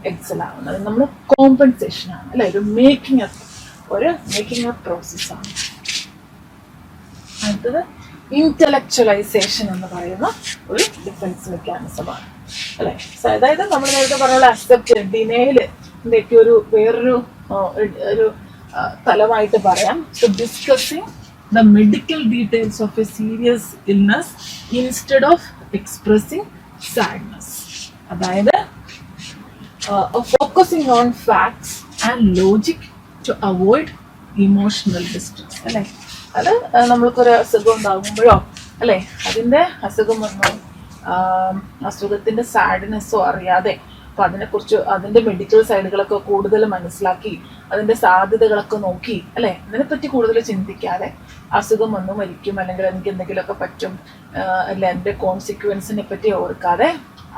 എക്സൽ ആവുന്നത്. നമ്മൾ കോമ്പൻസേഷൻ ആണ് അല്ലെ, ഒരു മേക്കിംഗ് അപ്പ് പ്രോസസ്സാണ്. അടുത്തത് ഇന്റലക്ച്വലൈസേഷൻ എന്ന് പറയുന്ന ഒരു ഡിഫൻസ് മെക്കാനിസമാണ് അല്ലെ. അതായത് നമ്മൾ നേരത്തെ പറഞ്ഞ അക്സെപ്റ്റ്, ഡിനയൽ ഒക്കെ ഒരു വേറൊരു തലമായിട്ട് പറയാം. So discussing the medical details of a serious illness instead of expressing sadness. അതായത് focusing on facts and logic to avoid emotional distress അല്ലെ. അത് നമ്മൾക്കൊരു അസുഖം ഉണ്ടാകുമ്പോഴോ അല്ലെ, അതിന്റെ അസുഖം വന്നോ അസുഖത്തിന്റെ സാഡ്നെസ്സോ അറിയാതെ അപ്പൊ അതിനെക്കുറിച്ച് അതിന്റെ മെഡിക്കൽ സൈഡുകളൊക്കെ കൂടുതൽ മനസ്സിലാക്കി അതിന്റെ സാധ്യതകളൊക്കെ നോക്കി അല്ലെ, അതിനെപ്പറ്റി കൂടുതൽ ചിന്തിക്കാതെ അസുഖം വന്നു മരിക്കും അല്ലെങ്കിൽ എനിക്ക് എന്തെങ്കിലുമൊക്കെ പറ്റും അല്ല അതിന്റെ കോൺസിക്വൻസിനെ പറ്റി ഓർക്കാതെ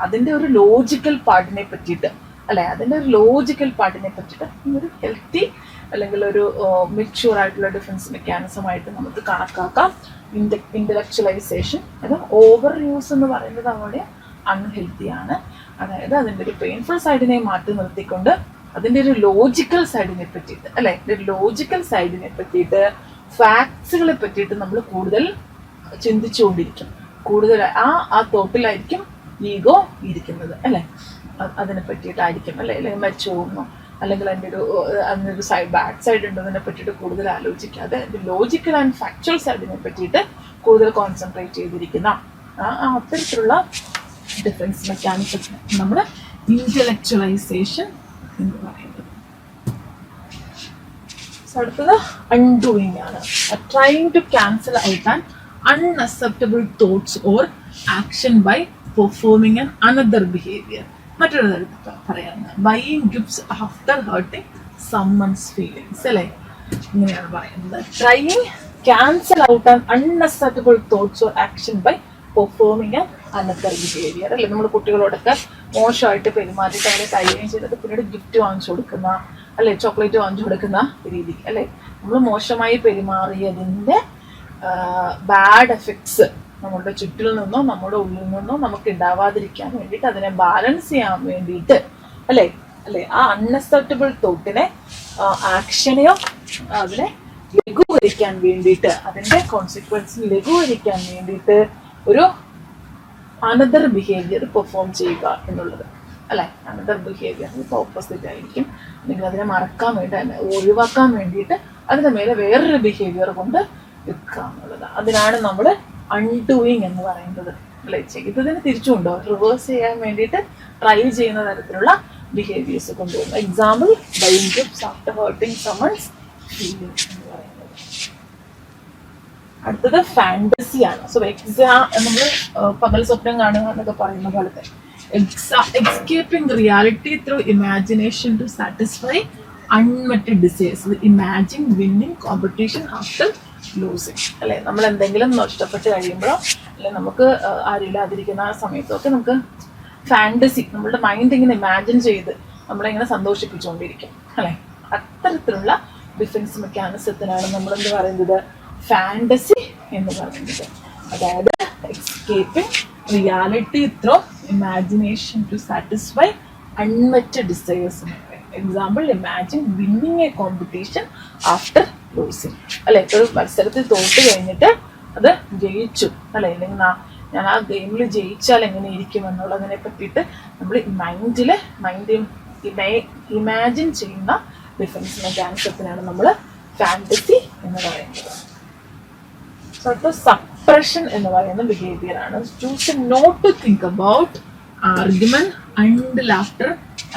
അതിന്റെ ഒരു ലോജിക്കൽ പാർട്ടിനെ പറ്റിയിട്ട് അല്ലെ, അതിന്റെ ഒരു ലോജിക്കൽ പാർട്ടിനെ പറ്റിയിട്ട് ഒരു ഹെൽത്തി അല്ലെങ്കിൽ ഒരു മെച്യൂർ ആയിട്ടുള്ള ഡിഫൻസ് മെക്കാനിസമായിട്ട് നമുക്ക് കണക്കാക്കാം ഇന്റലക്ച്വലൈസേഷൻ. അത് ഓവർ യൂസ് എന്ന് പറയുന്നത് അവിടെ അൺഹെൽത്തിയാണ്. അതായത് അതിൻ്റെ ഒരു പെയിൻഫുൾ സൈഡിനെ മാറ്റി നിർത്തിക്കൊണ്ട് അതിൻ്റെ ഒരു ലോജിക്കൽ സൈഡിനെ പറ്റിയിട്ട് അല്ലെ, ലോജിക്കൽ സൈഡിനെ പറ്റിയിട്ട് ഫാക്ട്സുകളെ പറ്റിയിട്ട് നമ്മൾ കൂടുതൽ ചിന്തിച്ചുകൊണ്ടിരിക്കും. കൂടുതൽ ആ തോട്ടിലായിരിക്കും ഈഗോ ഇരിക്കുന്നത് അല്ലെ, അതിനെ പറ്റിയിട്ടായിരിക്കും അല്ലെ, അല്ലെങ്കിൽ മരിച്ചോന്നോ അല്ലെങ്കിൽ അതിൻ്റെ ഒരു ബാഡ് സൈഡ് ഉണ്ടോ അതിനെ പറ്റിയിട്ട് കൂടുതൽ ആലോചിക്കാതെ ലോജിക്കൽ ആൻഡ് ഫാക്ച്വൽ സൈഡിനെ പറ്റിയിട്ട് കൂടുതൽ കോൺസെൻട്രേറ്റ് ചെയ്തിരിക്കുന്ന അത്തരത്തിലുള്ള ഡിഫൻസ് മെക്കാനിസം നമ്മൾ ഇന്റലക്ച്വലൈസേഷൻ എന്ന് പറയുന്നത്. അടുത്തത് അൺഡൂയിങ് ആണ്. Trying to cancel out an unacceptable thoughts or action by performing an another behaviour. മറ്റൊരു തരത്തിൽ പറയാവുന്ന buying gifts after hurting someone's feelings അല്ലെ, ഇങ്ങനെയാണ് പറയുന്നത്. Trying cancel out an unacceptable thoughts or action by performing another behaviour അല്ലെ. നമ്മൾ കുട്ടികളോടൊക്കെ മോശമായിട്ട് പെരുമാറിയിട്ട് അവരെ കൈകാര്യം ചെയ്തിട്ട് പിന്നീട് ഗിഫ്റ്റ് വാങ്ങിച്ചു കൊടുക്കുന്ന അല്ലെ, ചോക്ലേറ്റ് വാങ്ങിച്ചു കൊടുക്കുന്ന രീതി അല്ലെ, നമ്മൾ മോശമായി പെരുമാറിയതിൻ്റെ ബാഡ് എഫക്ട്സ് നമ്മുടെ ചുറ്റിൽ നിന്നോ നമ്മുടെ ഉള്ളിൽ നിന്നോ നമുക്ക് ഉണ്ടാവാതിരിക്കാൻ വേണ്ടിയിട്ട് അതിനെ ബാലൻസ് ചെയ്യാൻ വേണ്ടിയിട്ട് അല്ലെ ആ അൺഅക്സെപ്റ്റബിൾ തോട്ടിനെ ആക്ഷനെയോ അതിനെ ലഘൂകരിക്കാൻ വേണ്ടിയിട്ട് അതിൻ്റെ കോൺസിക്വൻസിന് ലഘൂകരിക്കാൻ വേണ്ടിയിട്ട് ഒരു അനദർ ബിഹേവിയർ പെർഫോം ചെയ്യുക എന്നുള്ളത് അല്ലെ. അനദർ ബിഹേവിയർ ഇപ്പോൾ ഓപ്പോസിറ്റ് ആയിരിക്കും, അല്ലെങ്കിൽ അതിനെ മറക്കാൻ വേണ്ടി ഒഴിവാക്കാൻ വേണ്ടിയിട്ട് അതിൻ്റെ മേലെ വേറൊരു ബിഹേവിയർ കൊണ്ട് വെക്കുക എന്നുള്ളത്. അതിനാണ് നമ്മൾ അൺഡൂയിങ് എന്ന് പറയുന്നത് അല്ലെ. ചെയ്തതിന് തിരിച്ചുകൊണ്ടോ റിവേഴ്സ് ചെയ്യാൻ വേണ്ടിയിട്ട് ട്രൈ ചെയ്യുന്ന തരത്തിലുള്ള ബിഹേവിയേഴ്സ് കൊണ്ടുവരുന്നു. Example buying gifts after hurting someone's feelings എന്ന് പറയുന്നത്. അടുത്തത് ഫാന്റസിയാണ്. സോ നമ്മൾ പകൽ സ്വപ്നം കാണുക എന്നൊക്കെ പറയുന്ന പോലത്തെ escaping reality through imagination to satisfy unmetted desires. Imagine winning competition after losing അല്ലെ. നമ്മൾ എന്തെങ്കിലും നഷ്ടപ്പെട്ട് കഴിയുമ്പോഴോ അല്ലെ നമുക്ക് ആരില്ലാതിരിക്കുന്ന ആ സമയത്തൊക്കെ നമുക്ക് ഫാന്റസി നമ്മളുടെ മൈൻഡ് ഇങ്ങനെ ഇമാജിൻ ചെയ്ത് നമ്മളെങ്ങനെ സന്തോഷിപ്പിച്ചുകൊണ്ടിരിക്കും അല്ലെ. അത്തരത്തിലുള്ള ഡിഫൻസ് മെക്കാനിസത്തിനാണ് നമ്മൾ എന്ത് പറയുന്നത് ഫാന്റസി എന്ന് പറയുന്നത്. അതായത് escaping reality through imagination to satisfy unmetted desires. Example imagine winning a competition after losing അല്ലെ. ഒരു മത്സരത്തിൽ തോറ്റ് കഴിഞ്ഞിട്ട് അത് ജയിച്ചു അല്ലെ, അല്ലെങ്കിൽ ഞാൻ ആ ഗെയിമിൽ ജയിച്ചാൽ എങ്ങനെ ഇരിക്കും എന്നുള്ളതിനെ പറ്റിയിട്ട് നമ്മൾ മൈൻഡ് ഇമാജിൻ ചെയ്യുന്ന ഡിഫൻസ് മെക്കാനിസത്തിനാണ് നമ്മൾ ഫാന്റസി എന്ന് പറയുന്നത്. സപ്രഷൻ എന്ന് പറയുന്ന ബിഹേവിയർ ആണ്. Choose not to think about argument until after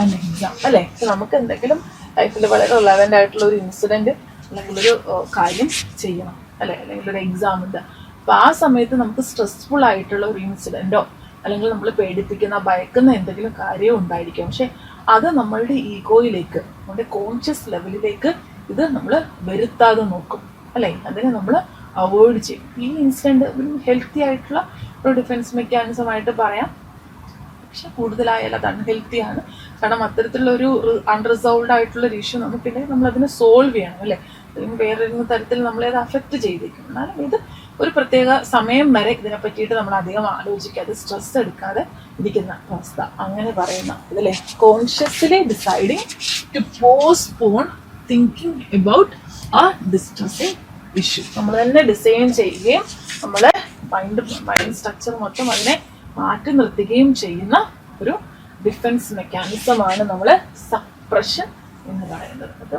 an exam അല്ലെ. നമുക്ക് എന്തെങ്കിലും ലൈഫിൽ വളരെ റിലവൻ്റ് ആയിട്ടുള്ള ഒരു ഇൻസിഡന്റ് അല്ലെങ്കിൽ ഒരു കാര്യം ചെയ്യണം അല്ലെ, അല്ലെങ്കിൽ ഒരു എക്സാം ഉണ്ട്. അപ്പൊ ആ സമയത്ത് നമുക്ക് സ്ട്രെസ്ഫുൾ ആയിട്ടുള്ള ഒരു ഇൻസിഡന്റോ അല്ലെങ്കിൽ നമ്മൾ പേടിപ്പിക്കുന്ന ഭയക്കുന്ന എന്തെങ്കിലും കാര്യമോ ഉണ്ടായിരിക്കും. പക്ഷെ അത് നമ്മളുടെ ഈഗോയിലേക്ക് നമ്മുടെ കോൺഷ്യസ് ലെവലിലേക്ക് ഇത് നമ്മൾ വരുത്താതെ നോക്കും അല്ലെ, അതിനെ നമ്മൾ അവോയ്ഡ് ചെയ്യും. ഈ ഇൻസിഡന്റ് ഒരു ഹെൽത്തി ആയിട്ടുള്ള ഒരു ഡിഫൻസ് മെക്കാനിസം ആയിട്ട് പറയാം, പക്ഷെ കൂടുതലായാലും അത് അൺഹെൽത്തിയാണ്. കാരണം അത്തരത്തിലുള്ള ഒരു അൺറിസോൾവ്ഡ് ആയിട്ടുള്ള ഒരു ഇഷ്യൂ നമുക്കില്ലെങ്കിൽ നമ്മൾ അതിനെ സോൾവ് ചെയ്യണം അല്ലെ. അല്ലെങ്കിൽ വേറൊരു തരത്തിൽ നമ്മളെ അത് അഫക്റ്റ് ചെയ്തിരിക്കും. എന്നാലും ഇത് ഒരു പ്രത്യേക സമയം വരെ ഇതിനെ പറ്റിയിട്ട് നമ്മൾ അധികം ആലോചിക്കാതെ സ്ട്രെസ് എടുക്കാതെ ഇരിക്കുന്ന അവസ്ഥ, അങ്ങനെ പറയുന്ന ഇതിലെ consciously deciding to postpone thinking about a distressing issue. നമ്മൾ തന്നെ ഡിസൈൻ ചെയ്യുകയും നമ്മളെ മൈൻഡ് സ്ട്രക്ചർ മൊത്തം അതിനെ മാറ്റി നിർത്തുകയും ചെയ്യുന്ന ഒരു ഡിഫൻസ് മെക്കാനിസമാണ് നമ്മൾ സപ്രഷൻ എന്ന് പറയുന്നത്. അത്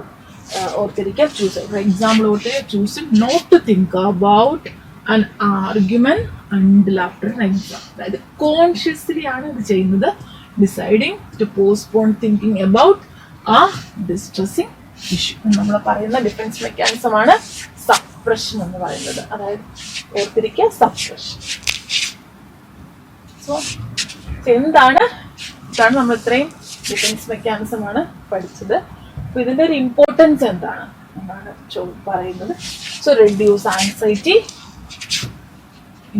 ഓർത്തിരിക്കുക. For example choosing not to think about an argument until after an exam. അതായത് കോൺഷ്യസ്ലി ആണ് ഇത് ചെയ്യുന്നത്. Deciding to postpone thinking about a distressing issue. നമ്മൾ പറയുന്ന ഡിഫൻസ് മെക്കാനിസം ആണ് സപ്രഷൻ എന്ന് പറയുന്നത്. അതായത് ഓർത്തിരിക്കുക, സപ്രഷൻ. സോ എന്താണ് നമ്മൾ ഇത്രയും ഡിഫൻസ് മെക്കാനിസം ആണ് പഠിച്ചത്. അപ്പൊ ഇതിന്റെ ഒരു ഇമ്പോർട്ടൻസ് എന്നാണ് പറയുന്നത്. So reduce anxiety,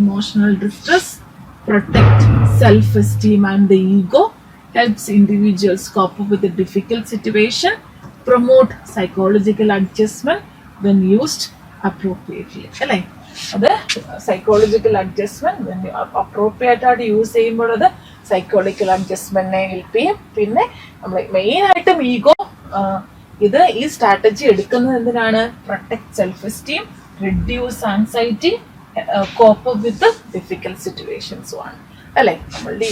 emotional distress, protect self-esteem and the ego, helps individuals cope up with a difficult situation, promote psychological adjustment when used appropriately. അല്ലേ? അത് സൈക്കോളജിക്കൽ അഡ്ജസ്റ്റ്മെന്റ് അപ്രോപ്രിയേറ്റ് ആയിട്ട് യൂസ് ചെയ്യുമ്പോൾ അത് സൈക്കോളജിക്കൽ അഡ്ജസ്റ്റ്മെന്റിനെ ഹെൽപ്പ് ചെയ്യും. പിന്നെ നമ്മൾ മെയിൻ ആയിട്ടും ego, ഇത് ഈ സ്ട്രാറ്റജി എടുക്കുന്നത് എന്തിനാണ്? Protect self esteem, reduce anxiety, cope up with difficult സിറ്റുവേഷൻസും ആണ്. അല്ലേ? നമ്മളുടെ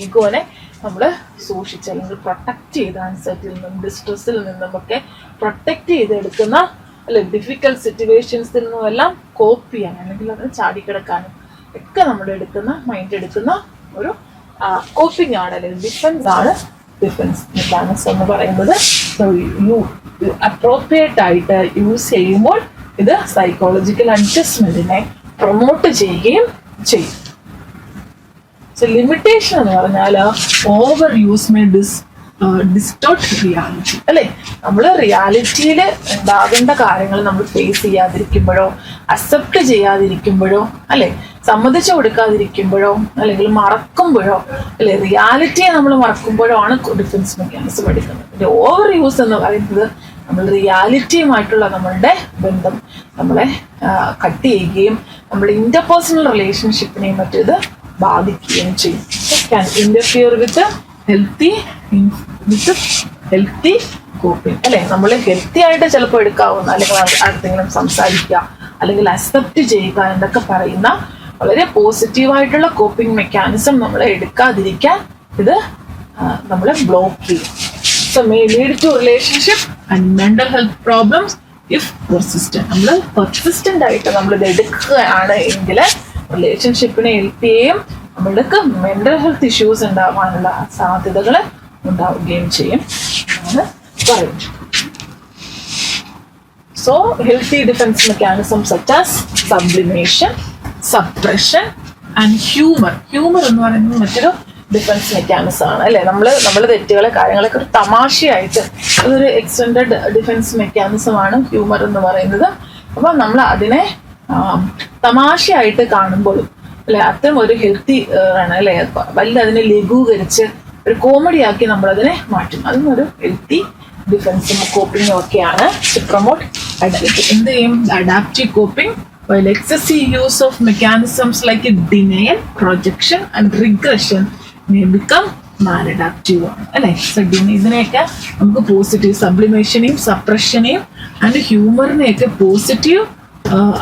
ഈഗോനെ നമ്മൾ സൂക്ഷിച്ച് അല്ലെങ്കിൽ പ്രൊട്ടക്ട് ചെയ്ത് ആൻസൈറ്റിയിൽ നിന്നും ഡിസ്ട്രസ്സിൽ നിന്നും ഒക്കെ പ്രൊട്ടക്ട് ചെയ്തെടുക്കുന്ന, അല്ലെ, ഡിഫിക്കൽട്ട് സിറ്റുവേഷൻസിൽ നിന്നും എല്ലാം കോപ്പ് ചെയ്യാൻ അല്ലെങ്കിൽ അത് ചാടിക്കിടക്കാനും ഒക്കെ നമ്മൾ മൈൻഡ് എടുക്കുന്ന ഒരു കോപ്പിംഗ് ആണ്, അല്ലെങ്കിൽ ഡിഫൻസ് ആണ് ഡിഫൻസ് മെക്കാനിസം എന്ന് പറയുന്നത്. സോ അപ്രോപ്രിയേറ്റ് ആയിട്ട് യൂസ് ചെയ്യുമ്പോൾ ഇത് സൈക്കോളജിക്കൽ അഡ്ജസ്റ്റ്മെന്റിനെ പ്രൊമോട്ട് ചെയ്യുകയും ചെയ്യും. സോ ലിമിറ്റേഷൻ എന്ന് പറഞ്ഞാൽ over use may distort reality. അല്ലെ? നമ്മൾ റിയാലിറ്റിയിൽ ഉണ്ടാകേണ്ട കാര്യങ്ങൾ നമ്മൾ ഫേസ് ചെയ്യാതിരിക്കുമ്പോഴോ അക്സെപ്റ്റ് ചെയ്യാതിരിക്കുമ്പോഴോ, അല്ലെ, സമ്മതിച്ചു കൊടുക്കാതിരിക്കുമ്പോഴോ അല്ലെങ്കിൽ മറക്കുമ്പോഴോ, അല്ലെ, റിയാലിറ്റിയെ നമ്മൾ മറക്കുമ്പോഴോ ആണ് ഡിഫൻസ് മെക്കാനിസം എടുക്കുന്നത്. ഓവർ യൂസ് എന്ന് പറയുന്നത് നമ്മൾ റിയാലിറ്റിയുമായിട്ടുള്ള നമ്മളുടെ ബന്ധം നമ്മളെ കട്ട് ചെയ്യുകയും നമ്മുടെ ഇന്റർപേഴ്സണൽ റിലേഷൻഷിപ്പിനെയും മറ്റും ഇത് ബാധിക്കുകയും ചെയ്യും. Can interfere with healthy coping. അല്ലെ? നമ്മൾ ഹെൽത്തി ആയിട്ട് ചിലപ്പോൾ എടുക്കാവുന്ന, അല്ലെങ്കിൽ ആർക്കെങ്കിലും സംസാരിക്കുക അല്ലെങ്കിൽ അക്സെപ്റ്റ് ചെയ്യുക എന്നൊക്കെ പറയുന്ന വളരെ പോസിറ്റീവായിട്ടുള്ള കോപ്പിംഗ് മെക്കാനിസം നമ്മൾ എടുക്കാതിരിക്കാൻ ഇത് നമ്മളെ ബ്ലോക്ക് ചെയ്യും. So may lead to relationship and mental health problems if persistent. നമ്മൾ പെർസിസ്റ്റന്റ് ആയിട്ട് നമ്മൾ ഇത് എടുക്കുകയാണ് എങ്കിൽ റിലേഷൻഷിപ്പിനെ ഹെൽപ്പ് ചെയ്യും, നമ്മൾക്ക് മെന്റൽ ഹെൽത്ത് ഇഷ്യൂസ് ഉണ്ടാവാനുള്ള സാധ്യതകൾ ഉണ്ടാവുകയും ചെയ്യും എന്നാണ് പറയുന്നത്. So healthy defence mechanism such as sublimation, suppression and humour. Humour എന്ന് പറയുന്നത് മറ്റൊരു ഡിഫൻസ് മെക്കാനിസം ആണ്. അല്ലെ? നമ്മള് തെറ്റുകളെ കാര്യങ്ങളൊക്കെ ഒരു തമാശയായിട്ട്, അതൊരു എക്സ്റ്റൻഡഡ് ഡിഫൻസ് മെക്കാനിസം ആണ് ഹ്യൂമർ എന്ന് പറയുന്നത്. അപ്പൊ നമ്മൾ അതിനെ തമാശയായിട്ട് കാണുമ്പോഴും, അല്ലെ, അത്തരം ഒരു ഹെൽത്തി ആണ്, അല്ലെ, അതിനെ ലഘൂകരിച്ച് ഒരു കോമഡിയാക്കി നമ്മളതിനെ മാറ്റും. അതും ഒരു ഹെൽത്തി ഡിഫൻസും കോപ്പിങ്ങും ഒക്കെയാണ്. ടു പ്രൊമോട്ട് എന്ത് ചെയ്യും? Adaptive coping while excessive use of mechanisms like denial, projection and regression may become maladaptive. അല്ലെ? ഇതിനെയൊക്കെ നമുക്ക് പോസിറ്റീവ്, സബ്ലിമേഷനെയും സപ്രഷനെയും ആൻഡ് ഹ്യൂമറിനെയൊക്കെ പോസിറ്റീവ്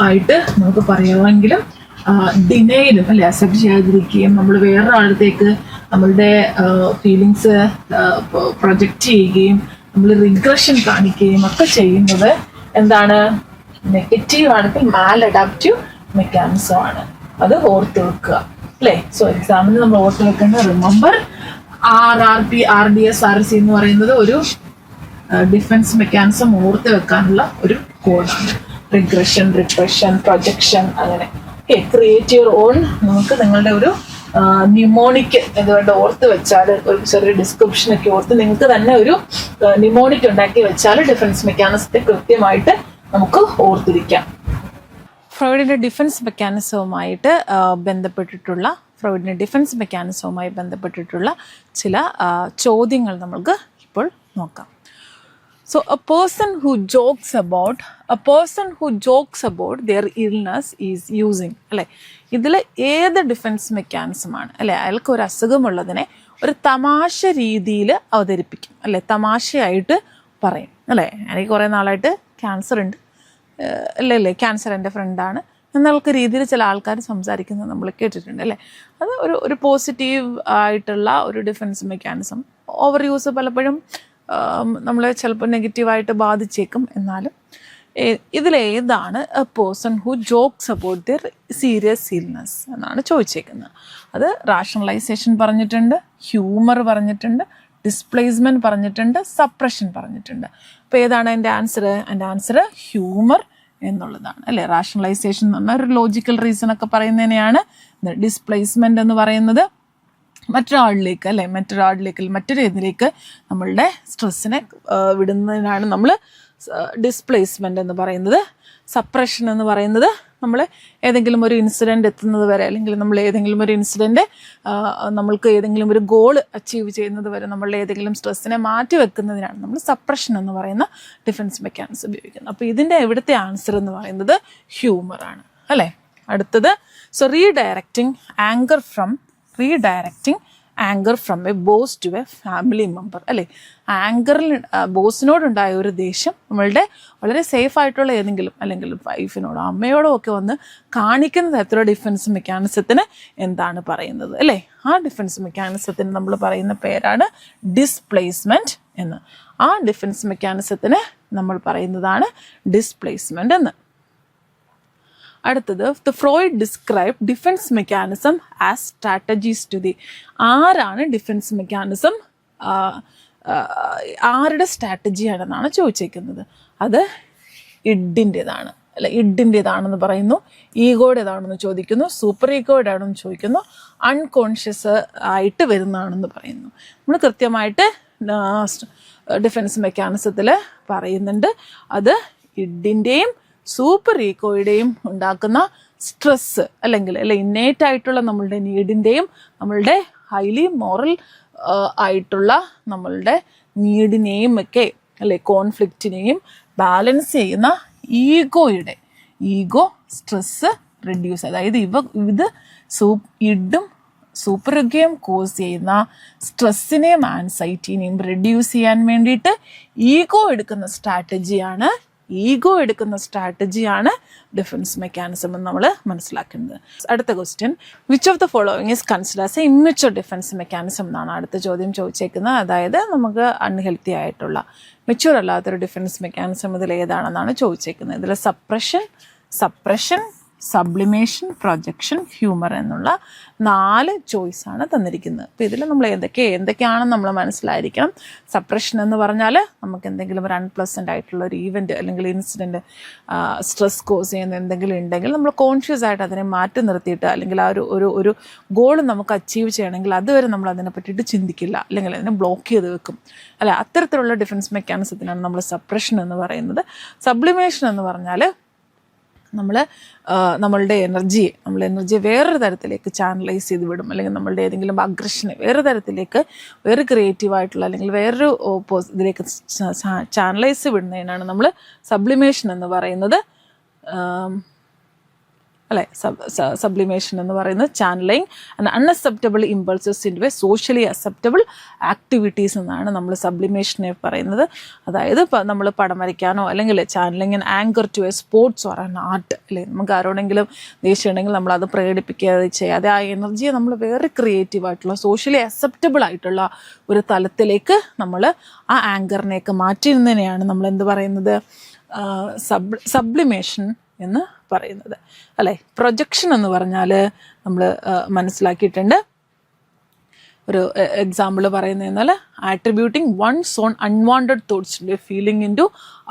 ആയിട്ട് നമുക്ക് പറയാമെങ്കിലും ഡിനയിലും, അല്ലെ, അക്സെപ്റ്റ് ചെയ്യാതിരിക്കുകയും നമ്മൾ വേറൊരാളത്തേക്ക് നമ്മളുടെ ഫീലിങ്സ് പ്രൊജക്റ്റ് ചെയ്യുകയും നമ്മൾ റിഗ്രഷൻ കാണിക്കുകയും ഒക്കെ ചെയ്യുന്നത് എന്താണ്? നെഗറ്റീവ് ആണെങ്കിൽ മാൽ അഡാപ്റ്റീവ് മെക്കാനിസം ആണ്. അത് ഓർത്ത് വെക്കുക. അല്ലേ? സോ എക്സാമിന് നമ്മൾ ഓർത്ത് വെക്കേണ്ടത് റിമെമ്പർ RRS RC എന്ന് പറയുന്നത് ഒരു ഡിഫൻസ് മെക്കാനിസം ഓർത്ത് വെക്കാനുള്ള ഒരു കോഡാണ്. റിഗ്രഷൻ, റിപ്രഷൻ, പ്രൊജക്ഷൻ, അങ്ങനെ. Create your own. നമുക്ക് നിങ്ങളുടെ ഒരു ന്യൂമോണിക് എന്തുകൊണ്ട് ഓർത്ത് വെച്ചാൽ, ഒരു ചെറിയ ഡിസ്ക്രിപ്ഷനൊക്കെ ഓർത്ത് നിങ്ങൾക്ക് തന്നെ ഒരു ന്യൂമോണിക് ഉണ്ടാക്കി വെച്ചാൽ ഡിഫൻസ് മെക്കാനിസത്തെ കൃത്യമായിട്ട് നമുക്ക് ഓർത്തിരിക്കാം. ഫ്രോയിഡിന്റെ ഡിഫൻസ് മെക്കാനിസവുമായിട്ട് ബന്ധപ്പെട്ടിട്ടുള്ള ചില ചോദ്യങ്ങൾ നമ്മൾക്ക് ഇപ്പോൾ നോക്കാം. So a person who jokes about their illness is using, അല്ലേ, ഇതിൽ ഏത് ഡിഫെൻസ് മെക്കാനിസമാണ്, അല്ലേ? അയാൾക്ക് ഒരു അസുഖമുള്ളതിനെ ഒരു തമാശ രീതിയിൽ അവതരിപ്പിക്കും, അല്ലേ? തമാശയായിട്ട് പറയും, അല്ലേ? എനിക്ക് കുറേ നാളായിട്ട് ക്യാൻസർ ഉണ്ട്, അല്ലേ, ക്യാൻസർ എൻ്റെ ഫ്രണ്ടാണ് എന്നുള്ള രീതിയിൽ ചില ആൾക്കാർ സംസാരിക്കുന്നത് നമ്മൾ കേട്ടിട്ടുണ്ട്, അല്ലേ? അത് ഒരു പോസിറ്റീവ് ആയിട്ടുള്ള ഒരു ഡിഫെൻസ് മെക്കാനിസം. ഓവർ യൂസ് പലപ്പോഴും നമ്മളെ ചിലപ്പോൾ നെഗറ്റീവായിട്ട് ബാധിച്ചേക്കും. എന്നാലും ഇതിലേതാണ് a person who jokes about their serious illness എന്നാണ് ചോദിച്ചേക്കുന്നത്. അത് റാഷണലൈസേഷൻ പറഞ്ഞിട്ടുണ്ട്, ഹ്യൂമർ പറഞ്ഞിട്ടുണ്ട്, ഡിസ്പ്ലേസ്മെൻറ്റ് പറഞ്ഞിട്ടുണ്ട്, സപ്രഷൻ പറഞ്ഞിട്ടുണ്ട്. അപ്പോൾ ഏതാണ് എൻ്റെ ആൻസർ? എൻ്റെ ആൻസർ ഹ്യൂമർ എന്നുള്ളതാണ്, അല്ലേ? റാഷണലൈസേഷൻ എന്ന് പറഞ്ഞാൽ ഒരു ലോജിക്കൽ റീസൺ ഒക്കെ പറയുന്നതിനെയാണ്. ഡിസ്പ്ലേസ്മെൻ്റ് എന്ന് പറയുന്നത് മറ്റൊരാളിലേക്ക്, അല്ലേ, മറ്റൊരു ഇതിലേക്ക് നമ്മളുടെ സ്ട്രെസ്സിനെ വിടുന്നതിനാണ് നമ്മൾ ഡിസ്പ്ലേസ്മെൻ്റ് എന്ന് പറയുന്നത്. സപ്രഷൻ എന്ന് പറയുന്നത് നമ്മൾ ഏതെങ്കിലും ഒരു ഇൻസിഡൻറ്റ് എത്തുന്നത് വരെ, അല്ലെങ്കിൽ നമ്മൾ ഏതെങ്കിലും ഒരു ഇൻസിഡൻറ്റ് നമ്മൾക്ക് ഏതെങ്കിലും ഒരു ഗോൾ അച്ചീവ് ചെയ്യുന്നത് വരെ നമ്മളുടെ ഏതെങ്കിലും സ്ട്രെസ്സിനെ മാറ്റി വെക്കുന്നതിനാണ് നമ്മൾ സപ്രഷൻ എന്ന് പറയുന്ന ഡിഫെൻസ് മെക്കാനിസം ഉപയോഗിക്കുന്നത്. അപ്പോൾ ഇതിൻ്റെ ഇവിടുത്തെ ആൻസർ എന്ന് പറയുന്നത് ഹ്യൂമറാണ്, അല്ലേ? അടുത്തത്, so redirecting anger from a boss to a family member, അല്ലേ? ആങ്കറിൽ ബോസിനോടുണ്ടായ ഒരു ദേഷ്യം നമ്മളുടെ വളരെ സേഫ് ആയിട്ടുള്ള ഏതെങ്കിലും, അല്ലെങ്കിൽ വൈഫിനോടോ അമ്മയോടോ ഒക്കെ വന്ന് കാണിക്കുന്ന തരത്തിലുള്ള ഡിഫെൻസ് മെക്കാനിസത്തിന് എന്താണ് പറയുന്നത്, അല്ലേ? ആ ഡിഫെൻസ് മെക്കാനിസത്തിന് നമ്മൾ പറയുന്ന പേരാണ് ഡിസ്പ്ലേസ്മെൻറ്റ് എന്ന്. ആ ഡിഫെൻസ് മെക്കാനിസത്തിന് നമ്മൾ പറയുന്നതാണ് ഡിസ്പ്ലേസ്മെൻറ്റ് എന്ന്. അടുത്തത്, Freud describe defence mechanism as strategies to the. ആരാണ് ഡിഫെൻസ് മെക്കാനിസം, ആരുടെ സ്ട്രാറ്റജിയാണെന്നാണ് ചോദിച്ചേക്കുന്നത്. അത് ഇഡിൻ്റേതാണ്, അല്ല, ഇഡിൻ്റേതാണെന്ന് പറയുന്നു. ഈഗോയുടേതാണെന്ന് ചോദിക്കുന്നു. സൂപ്പർ ഈഗോയുടേതാണെന്ന് ചോദിക്കുന്നു. അൺകോൺഷ്യസ് ആയിട്ട് വരുന്നതാണെന്ന് പറയുന്നു. നമ്മൾ കൃത്യമായിട്ട് ഡിഫെൻസ് മെക്കാനിസത്തിൽ പറയുന്നുണ്ട്. അത് ഇഡിൻ്റെയും സൂപ്പർ ഈഗോയുടെയും ഉണ്ടാക്കുന്ന സ്ട്രെസ്സ്, അല്ലെങ്കിൽ ഇന്നേറ്റ് ആയിട്ടുള്ള നമ്മളുടെ നീഡിൻ്റെയും നമ്മളുടെ ഹൈലി മോറൽ ആയിട്ടുള്ള നമ്മളുടെ നീഡിനെയും ഒക്കെ, അല്ലെ, കോൺഫ്ലിക്റ്റിനെയും ബാലൻസ് ചെയ്യുന്ന ഈഗോ സ്ട്രെസ്സ് റെഡ്യൂസ്, അതായത് ഇത് ഇഡും സൂപ്പർ ഈഗോയും കോസ് ചെയ്യുന്ന സ്ട്രെസ്സിനെയും ആൻസൈറ്റിനെയും റെഡ്യൂസ് ചെയ്യാൻ വേണ്ടിയിട്ട് ഈഗോ എടുക്കുന്ന സ്ട്രാറ്റജിയാണ് ഡിഫെൻസ് മെക്കാനിസം എന്ന് നമ്മൾ മനസ്സിലാക്കുന്നത്. അടുത്ത question, which of the following is consider as A immature defence mechanism എന്നാണ് അടുത്ത ചോദ്യം ചോദിച്ചേക്കുന്നത്. അതായത് നമുക്ക് അൺഹെൽത്തി ആയിട്ടുള്ള, മെച്യൂർ അല്ലാത്തൊരു ഡിഫെൻസ് മെക്കാനിസം ഇതിൽ ഏതാണെന്നാണ് ചോദിച്ചേക്കുന്നത്. ഇതിൽ സപ്രഷൻ, സബ്ലിമേഷൻ, പ്രൊജക്ഷൻ, ഹ്യൂമർ എന്നുള്ള 4 ചോയ്സാണ് തന്നിരിക്കുന്നത്. അപ്പോൾ ഇതിൽ നമ്മൾ എന്തൊക്കെയാണെന്ന് നമ്മൾ മനസ്സിലായിരിക്കണം. സപ്രഷൻ എന്ന് പറഞ്ഞാൽ നമുക്ക് എന്തെങ്കിലും ഒരു അൺപ്ലസൻ്റ് ആയിട്ടുള്ള ഒരു ഈവൻറ്റ് അല്ലെങ്കിൽ ഇൻസിഡൻറ്റ്, സ്ട്രെസ് കോസ് ചെയ്യുന്ന എന്തെങ്കിലും ഉണ്ടെങ്കിൽ നമ്മൾ കോൺഷ്യസ് ആയിട്ട് അതിനെ മാറ്റി നിർത്തിയിട്ട്, അല്ലെങ്കിൽ ആ ഒരു ഗോൾ നമുക്ക് അച്ചീവ് ചെയ്യണമെങ്കിൽ അതുവരെ നമ്മൾ അതിനെ പറ്റിയിട്ട് ചിന്തിക്കില്ല, അല്ലെങ്കിൽ അതിനെ ബ്ലോക്ക് ചെയ്ത് വെക്കും, അല്ല, അത്തരത്തിലുള്ള ഡിഫെൻസ് മെക്കാനിസത്തിനാണ് നമ്മൾ സപ്രഷൻ എന്ന് പറയുന്നത്. സബ്ലിമേഷൻ എന്ന് പറഞ്ഞാൽ നമ്മളുടെ എനർജിയെ വേറൊരു തരത്തിലേക്ക് ചാനലൈസ് ചെയ്ത് വിടും, അല്ലെങ്കിൽ നമ്മളുടെ ഏതെങ്കിലും അഗ്രഷനെ വേറെ ക്രിയേറ്റീവായിട്ടുള്ള, അല്ലെങ്കിൽ വേറൊരു ഇതിലേക്ക് ചാനലൈസ് വിടുന്നതിനാണ് നമ്മൾ സബ്ലിമേഷൻ എന്ന് പറയുന്നത്, അല്ലെ? സബ്ലിമേഷൻ എന്ന് പറയുന്നത് channeling and unacceptable impulses into a socially acceptable activities എന്നാണ് നമ്മൾ സബ്ലിമേഷനെ പറയുന്നത്. അതായത് നമ്മൾ പടം വരയ്ക്കാനോ, അല്ലെങ്കിൽ channeling and anger to a sports or an art, അല്ലേ? നമുക്ക് ആരോടെങ്കിലും ദേഷ്യം ഉണ്ടെങ്കിൽ നമ്മളത് പ്രകടിപ്പിക്കാതെ ചെയ്യാതെ ആ എനർജിയെ നമ്മൾ വേറെ ക്രിയേറ്റീവായിട്ടുള്ള, സോഷ്യലി അക്സെപ്റ്റബിൾ ആയിട്ടുള്ള ഒരു തലത്തിലേക്ക് നമ്മൾ ആ ആങ്കറിനെയൊക്കെ മാറ്റിയിരുന്നതിനെയാണ് നമ്മൾ എന്ത് പറയുന്നത്, സബ്ലിമേഷൻ എന്ന് പറയുന്നത്, അല്ലേ? പ്രൊജക്ഷൻ എന്ന് പറഞ്ഞാൽ നമ്മൾ മനസ്സിലാക്കിയിട്ടുണ്ട്. ഒരു എക്സാമ്പിൾ പറയുന്നതെന്നാൽ attributing one's own unwanted thoughts feeling into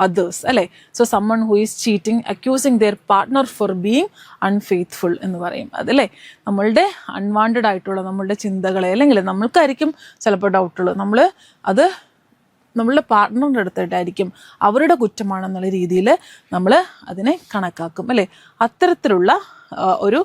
others, അല്ലേ? So someone who is cheating accusing their partner for being unfaithful എന്ന് പറയും. അതല്ലേ, നമ്മളുടെ അൺവാണ്ടഡ് ആയിട്ടുള്ള നമ്മളുടെ ചിന്തകളെ, അല്ലെങ്കിൽ നമ്മൾക്കായിരിക്കും ചിലപ്പോൾ ഡൗട്ടുള്ളൂ, നമ്മൾ അത് നമ്മളുടെ പാർട്ട്ണറിൻ്റെ അടുത്തായിട്ടായിരിക്കും അവരുടെ കുറ്റമാണെന്നുള്ള രീതിയിൽ നമ്മൾ അതിനെ കണക്കാക്കും അല്ലേ. അത്തരത്തിലുള്ള ഒരു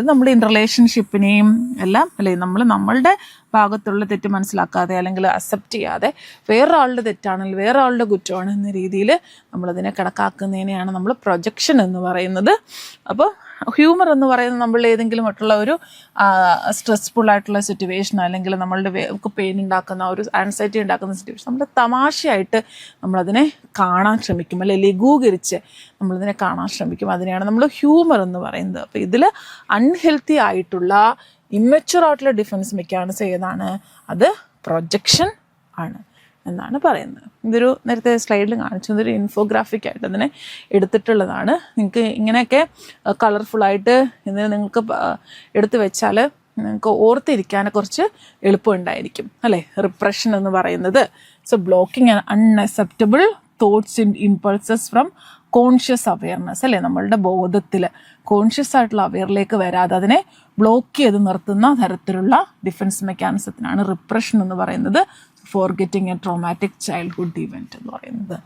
നമ്മുടെ റിലേഷൻഷിപ്പിനെയും എല്ലാം അല്ലേ നമ്മളുടെ ഭാഗത്തുള്ള തെറ്റ് മനസ്സിലാക്കാതെ അല്ലെങ്കിൽ അക്സെപ്റ്റ് ചെയ്യാതെ വേറൊരാളുടെ തെറ്റാണെങ്കിൽ വേറൊരാളുടെ കുറ്റമാണ് എന്ന രീതിയിൽ നമ്മളതിനെ കണക്കാക്കുന്നതിനെയാണ് നമ്മൾ പ്രൊജക്ഷൻ എന്ന് പറയുന്നത്. അപ്പോൾ ഹ്യൂമർ എന്ന് പറയുന്നത് നമ്മൾ ഏതെങ്കിലും മറ്റുള്ള ഒരു സ്ട്രെസ്ഫുൾ ആയിട്ടുള്ള സിറ്റുവേഷൻ അല്ലെങ്കിൽ നമ്മളുടെ പെയിൻ ഉണ്ടാക്കുന്ന ഒരു ആൻസൈറ്റി ഉണ്ടാക്കുന്ന സിറ്റുവേഷൻ നമ്മൾ തമാശയായിട്ട് നമ്മളതിനെ കാണാൻ ശ്രമിക്കും അല്ലെ, ലഘൂകരിച്ച് നമ്മളതിനെ കാണാൻ ശ്രമിക്കും. അതിനെയാണ് നമ്മൾ ഹ്യൂമർ എന്ന് പറയുന്നത്. അപ്പോൾ ഇതിൽ അൺഹെൽത്തി ആയിട്ടുള്ള ഇമ്മച്വർ ആയിട്ടുള്ള ഡിഫൻസ് മെക്കാനിസം ഏതാണ്? അത് പ്രൊജക്ഷൻ ആണ് എന്നാണ് പറയുന്നത്. ഇതൊരു നേരത്തെ സ്ലൈഡിൽ കാണിച്ചു, ഇതൊരു ഇൻഫോഗ്രാഫിക് ആയിട്ട് അതിനെ എടുത്തിട്ടുള്ളതാണ്. നിങ്ങൾക്ക് ഇങ്ങനെയൊക്കെ കളർഫുള്ളായിട്ട് ഇതിനെ നിങ്ങൾക്ക് എടുത്തു വെച്ചാൽ നിങ്ങൾക്ക് ഓർത്തിരിക്കാൻ കുറച്ച് എളുപ്പമുണ്ടായിരിക്കും അല്ലേ. റിപ്രഷൻ എന്ന് പറയുന്നത് blocking and unacceptable thoughts and impulses from conscious awareness അല്ലേ. നമ്മളുടെ ബോധത്തിൽ കോൺഷ്യസ് ആയിട്ടുള്ള അവെയറിലേക്ക് വരാതെ അതിനെ ബ്ലോക്ക് ചെയ്ത് നിർത്തുന്ന തരത്തിലുള്ള ഡിഫൻസ് മെക്കാനിസത്തിനാണ് റിപ്രഷൻ എന്ന് പറയുന്നത്. Forgetting a traumatic childhood event എന്ന് പറയുന്നത്.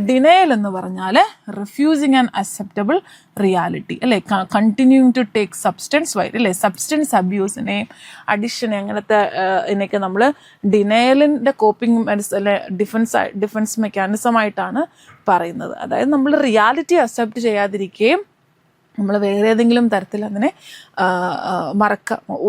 ഡിനയൽ എന്ന് പറഞ്ഞാൽ റിഫ്യൂസിങ് ആൻ അക്സെപ്റ്റബിൾ റിയാലിറ്റി അല്ലേ. Continuing to take substance white അല്ലേ. സബ്സ്റ്റൻസ് അബ്യൂസിനെയും അഡിക്ഷനെ അങ്ങനത്തെ ഇതിനൊക്കെ നമ്മൾ ഡിനയലിൻ്റെ കോപ്പിംഗ് അല്ലെ ഡിഫൻസ് മെക്കാനിസമായിട്ടാണ് പറയുന്നത്. അതായത് നമ്മൾ റിയാലിറ്റി അക്സെപ്റ്റ് ചെയ്യാതിരിക്കുകയും നമ്മൾ വേറെ ഏതെങ്കിലും തരത്തിൽ അതിനെ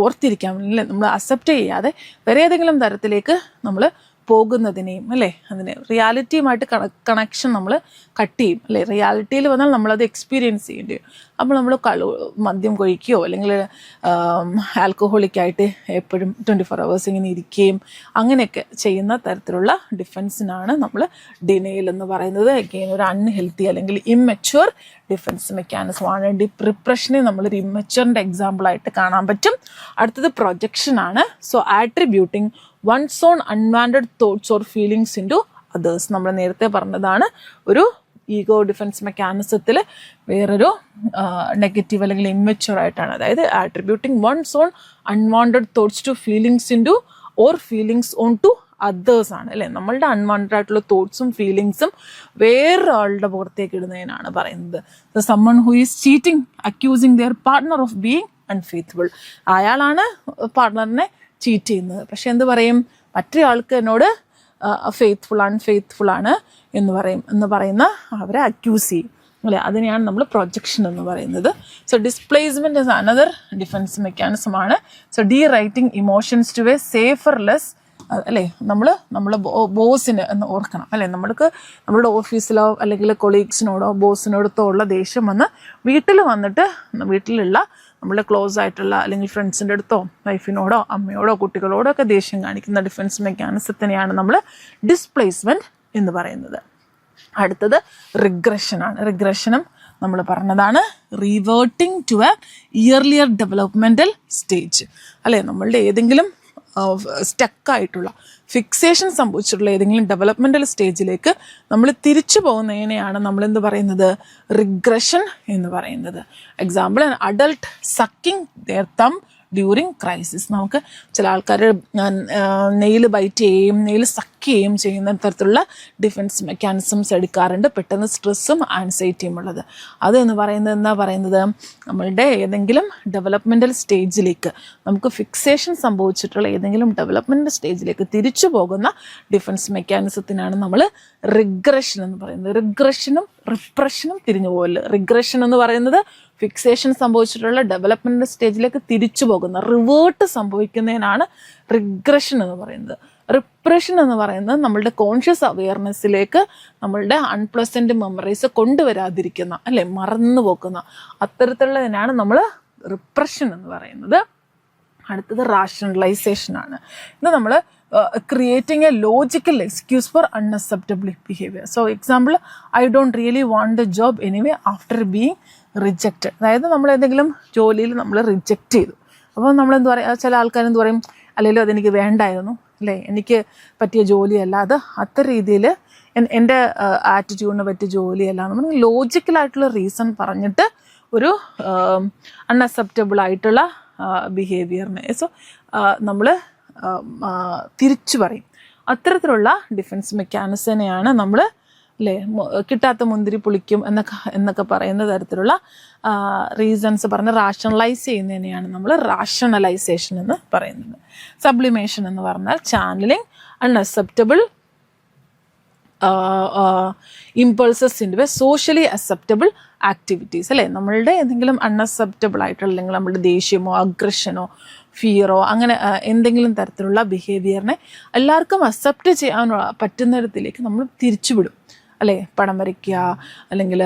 ഓർത്തിരിക്കാൻ അല്ലേ, നമ്മൾ അക്സെപ്റ്റ് ചെയ്യാതെ വേറെ ഏതെങ്കിലും തരത്തിലേക്ക് നമ്മൾ പോകുന്നതിനെയും അല്ലേ, അതിനെ റിയാലിറ്റിയുമായിട്ട് കണക്ഷൻ നമ്മൾ കട്ട് ചെയ്യും അല്ലേ. റിയാലിറ്റിയിൽ വന്നാൽ നമ്മളത് എക്സ്പീരിയൻസ് ചെയ്യേണ്ടി വരും. അപ്പോൾ നമ്മൾ മദ്യം കഴിക്കുകയോ അല്ലെങ്കിൽ ആൽക്കഹോളിക്കായിട്ട് എപ്പോഴും 24 hours ഇങ്ങനെ ഇരിക്കുകയും അങ്ങനെയൊക്കെ ചെയ്യുന്ന തരത്തിലുള്ള ഡിഫൻസിനാണ് നമ്മൾ ഡിനയൽ എന്ന് പറയുന്നത്. അഗെയിൻ ഒരു അൺഹെൽത്തി അല്ലെങ്കിൽ ഇമ്മച്വർ ഡിഫൻസ് മെക്കാനിസമാണ്. റിപ്രഷനെ നമ്മളൊരു ഇമ്മച്വറിൻ്റെ എക്സാമ്പിളായിട്ട് കാണാൻ പറ്റും. അടുത്തത് പ്രൊജക്ഷനാണ്. Attributing one's own unwanted thoughts or feelings into others. നമ്മൾ നേരത്തെ പറഞ്ഞതാണ് ഒരു ഈഗോ ഡിഫൻസ് മെക്കാനിസത്തിൽ വേറൊരു നെഗറ്റീവ് അല്ലെങ്കിൽ ഇമ്മച്വർ ആയിട്ടാണ്. അതായത് attributing one's own unwanted thoughts to feelings into or feelings onto others ആണ് അല്ലേ. നമ്മളുടെ അൺവാണ്ടഡ് ആയിട്ടുള്ള തോട്ട്സും ഫീലിങ്സും വേറൊരാളുടെ പുറത്തേക്ക് ഇടുന്നതിനാണ് പറയുന്നത്. Someone who is cheating accusing their partner of being unfaithful. അയാളാണ് പാർട്ട്ണറിനെ ചീറ്റ് ചെയ്യുന്നത്, പക്ഷെ എന്ത് പറയും, മറ്റൊരാൾക്ക് എന്നോട് അൺഫെയ്ത്ത്ഫുൾ ആണ് എന്ന് പറയുന്ന അവരെ അക്യൂസ് ചെയ്യും അല്ലേ. അതിനെയാണ് നമ്മൾ പ്രൊജക്ഷൻ എന്ന് പറയുന്നത്. ഡിസ്പ്ലേസ്മെൻറ്റ് ഇസ് അനദർ ഡിഫൻസ് മെക്കാനിസമാണ്. Redirecting emotions to a safer less അല്ലേ. നമ്മളെ ബോസിന് എന്ന് ഓർക്കണം അല്ലേ. നമ്മളുടെ ഓഫീസിലോ അല്ലെങ്കിൽ കൊളീഗ്സിനോടോ ബോസിനോടത്തോ ഉള്ള ദേഷ്യം വന്ന് വീട്ടിലുള്ള നമ്മളുടെ ക്ലോസ് ആയിട്ടുള്ള അല്ലെങ്കിൽ ഫ്രണ്ട്സിൻ്റെ അടുത്തോ വൈഫിനോടോ അമ്മയോടോ കുട്ടികളോടോ ഒക്കെ ദേഷ്യം കാണിക്കുന്ന ഡിഫൻസ് മെക്കാനിസത്തിനെയാണ് നമ്മൾ ഡിസ്പ്ലേസ്മെൻറ്റ് എന്ന് പറയുന്നത്. അടുത്തത് റിഗ്രഷനാണ്. റിഗ്രഷനും നമ്മൾ പറഞ്ഞതാണ് reverting to a earlier developmental stage അല്ലേ. നമ്മളുടെ ഏതെങ്കിലും സ്റ്റക്കായിട്ടുള്ള ഫിക്സേഷൻ സംഭവിച്ചിട്ടുള്ള ഏതെങ്കിലും ഡെവലപ്മെൻ്റൽ സ്റ്റേജിലേക്ക് നമ്മൾ തിരിച്ചു പോകുന്നതിനെയാണ് നമ്മളെന്ത് പറയുന്നത്, റിഗ്രഷൻ എന്ന് പറയുന്നത്. എക്സാമ്പിൾ, അഡൾട്ട് സക്കിങ് ദെയർ തം ഡ്യൂറിങ് ക്രൈസിസ്. നമുക്ക് ചില ആൾക്കാർ നെയിൽ ബൈറ്റ് ചെയ്യുകയും നെയിൽ സക്ക് ചെയ്യുകയും ചെയ്യുന്ന തരത്തിലുള്ള ഡിഫൻസ് മെക്കാനിസംസ് എടുക്കാറുണ്ട്, പെട്ടെന്ന് സ്ട്രെസ്സും ആൻസൈറ്റിയും ഉള്ളത്. അതെന്ന് പറയുന്നത് നമ്മളുടെ ഏതെങ്കിലും ഡെവലപ്മെൻ്റൽ സ്റ്റേജിലേക്ക് നമുക്ക് ഫിക്സേഷൻ സംഭവിച്ചിട്ടുള്ള ഏതെങ്കിലും ഡെവലപ്മെൻ്റൽ സ്റ്റേജിലേക്ക് തിരിച്ചു പോകുന്ന ഡിഫൻസ് മെക്കാനിസത്തിനാണ് നമ്മൾ റിഗ്രഷൻ എന്ന് പറയുന്നത്. റിഗ്രഷനും റിപ്രഷനും തിരിഞ്ഞു പോകല്. റിഗ്രഷൻ എന്ന് പറയുന്നത് ഫിക്സേഷൻ സംഭവിച്ചിട്ടുള്ള ഡെവലപ്മെൻ്റ് സ്റ്റേജിലേക്ക് തിരിച്ചു പോകുന്ന റിവേർട്ട് സംഭവിക്കുന്നതിനാണ് റിഗ്രഷൻ എന്ന് പറയുന്നത്. റിപ്രഷൻ എന്ന് പറയുന്നത് നമ്മളുടെ കോൺഷ്യസ് അവെയർനെസ്സിലേക്ക് നമ്മളുടെ അൺപ്ലസൻറ്റ് മെമ്മറീസ് കൊണ്ടുവരാതിരിക്കുന്ന അല്ലെ, മറന്നു പോക്കുന്ന അത്തരത്തിലുള്ളതിനാണ് നമ്മൾ റിപ്രഷൻ എന്ന് പറയുന്നത്. അടുത്തത് റാഷണലൈസേഷനാണ്. ഇത് നമ്മൾ creating a logical excuse for unacceptable behavior. Example, I don't really want the job anyway after being rejected. അതായത് നമ്മൾ ഏതെങ്കിലും ജോലിയിൽ നമ്മൾ റിജക്റ്റ് ചെയ്തു. അപ്പോൾ നമ്മളെന്ത് പറയുക, ചില ആൾക്കാരെന്ത് പറയും, അല്ലെങ്കിലും അതെനിക്ക് വേണ്ടായിരുന്നു അല്ലേ, എനിക്ക് പറ്റിയ ജോലിയല്ല അത്, അത്ര രീതിയിൽ എൻ്റെ ആറ്റിറ്റ്യൂഡിന് പറ്റിയ ജോലിയല്ല എന്ന് പറഞ്ഞാൽ ലോജിക്കലായിട്ടുള്ള റീസൺ പറഞ്ഞിട്ട് ഒരു അൺഅക്സെപ്റ്റബിൾ ആയിട്ടുള്ള ബിഹേവിയറിനെ നമ്മൾ തിരിച്ചു പറയും. അത്തരത്തിലുള്ള ഡിഫൻസ് മെക്കാനിസത്തിനെയാണ് നമ്മൾ അല്ലേ കിട്ടാത്ത മുന്തിരി പുളിക്കും എന്നൊക്കെ പറയുന്ന തരത്തിലുള്ള റീസൺസ് പറഞ്ഞ് റാഷണലൈസ് ചെയ്യുന്നതിനെയാണ് നമ്മൾ റാഷണലൈസേഷൻ എന്ന് പറയുന്നത്. സബ്ലിമേഷൻ എന്ന് പറഞ്ഞാൽ channeling unacceptable impulses in socially acceptable activities അല്ലേ. നമ്മളുടെ എന്തെങ്കിലും അൺഅക്സെപ്റ്റബിൾ ആയിട്ടുള്ള അല്ലെങ്കിൽ നമ്മുടെ ദേഷ്യമോ അഗ്രഷനോ ഫിയറോ അങ്ങനെ എന്തെങ്കിലും തരത്തിലുള്ള ബിഹേവിയറിനെ എല്ലാവർക്കും അക്സെപ്റ്റ് ചെയ്യാൻ പറ്റുന്നിടത്തിലേക്ക് നമ്മൾ തിരിച്ചുവിടും അല്ലേ. പടം വരയ്ക്കുക അല്ലെങ്കിൽ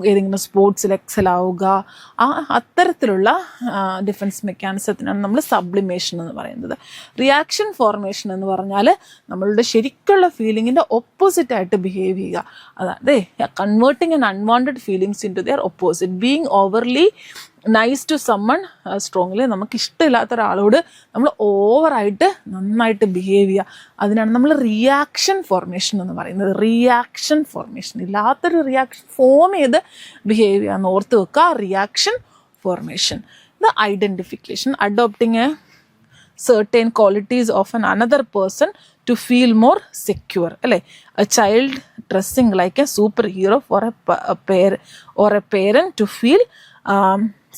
ഏതെങ്കിലും സ്പോർട്സിൽ എക്സൽ ആവുക, അത്തരത്തിലുള്ള ഡിഫൻസ് മെക്കാനിസത്തിനാണ് നമ്മൾ സബ്ലിമേഷൻ എന്ന് പറയുന്നത്. റിയാക്ഷൻ ഫോർമേഷൻ എന്ന് പറഞ്ഞാൽ നമ്മളുടെ ശരിക്കുള്ള ഫീലിങ്ങിൻ്റെ ഓപ്പോസിറ്റായിട്ട് ബിഹേവ് ചെയ്യുക. അതായത് converting an unwanted feelings into their opposite. Being overly nice to someone strongly. നമുക്ക് ഇഷ്ടമില്ലാത്ത ഒരാളോട് നമ്മൾ ഓവറായിട്ട് നന്നായിട്ട് ബിഹേവ് ചെയ്യുക. അതിനാണ് നമ്മൾ റിയാക്ഷൻ ഫോർമേഷൻ എന്ന് പറയുന്നത്. റിയാക്ഷൻ ഫോർമേഷൻ ഇല്ലാത്തൊരു റിയാക്ഷൻ ഫോം ചെയ്ത് ബിഹേവ് ചെയ്യുക എന്ന് ഓർത്ത് വെക്കുക. Reaction formation. ഇത് identification. Adopting a certain qualities of another person to feel more secure അല്ലേ. a child dressing like a superhero for a parent to feel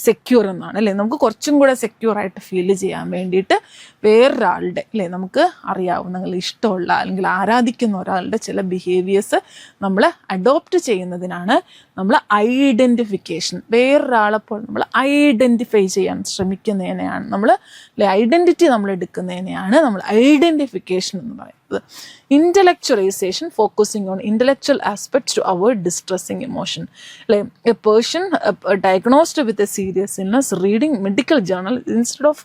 secure എന്നാണ് അല്ലേ. നമുക്ക് കുറച്ചും കൂടെ സെക്യൂർ ആയിട്ട് ഫീൽ ചെയ്യാൻ വേണ്ടിയിട്ട് വേറൊരാളുടെ അല്ലേ നമുക്ക് അറിയാവുന്ന ഇഷ്ടമുള്ള അല്ലെങ്കിൽ ആരാധിക്കുന്ന ഒരാളുടെ ചില ബിഹേവിയേഴ്സ് നമ്മൾ അഡോപ്റ്റ് ചെയ്യുന്നതിനാണ് നമ്മൾ ഐഡൻറ്റിഫിക്കേഷൻ. വേറൊരാളെപ്പോൾ നമ്മൾ ഐഡൻറ്റിഫൈ ചെയ്യാൻ ശ്രമിക്കുന്നതിനെയാണ് നമ്മൾ അല്ലെ ഐഡൻറ്റിറ്റി നമ്മൾ എടുക്കുന്നതിനെയാണ് നമ്മൾ ഐഡൻറ്റിഫിക്കേഷൻ എന്ന് പറയുന്നത്. Intellectualization, focusing on intellectual aspects to avoid distressing emotion. Like a person diagnosed with a serious illness reading medical journal instead of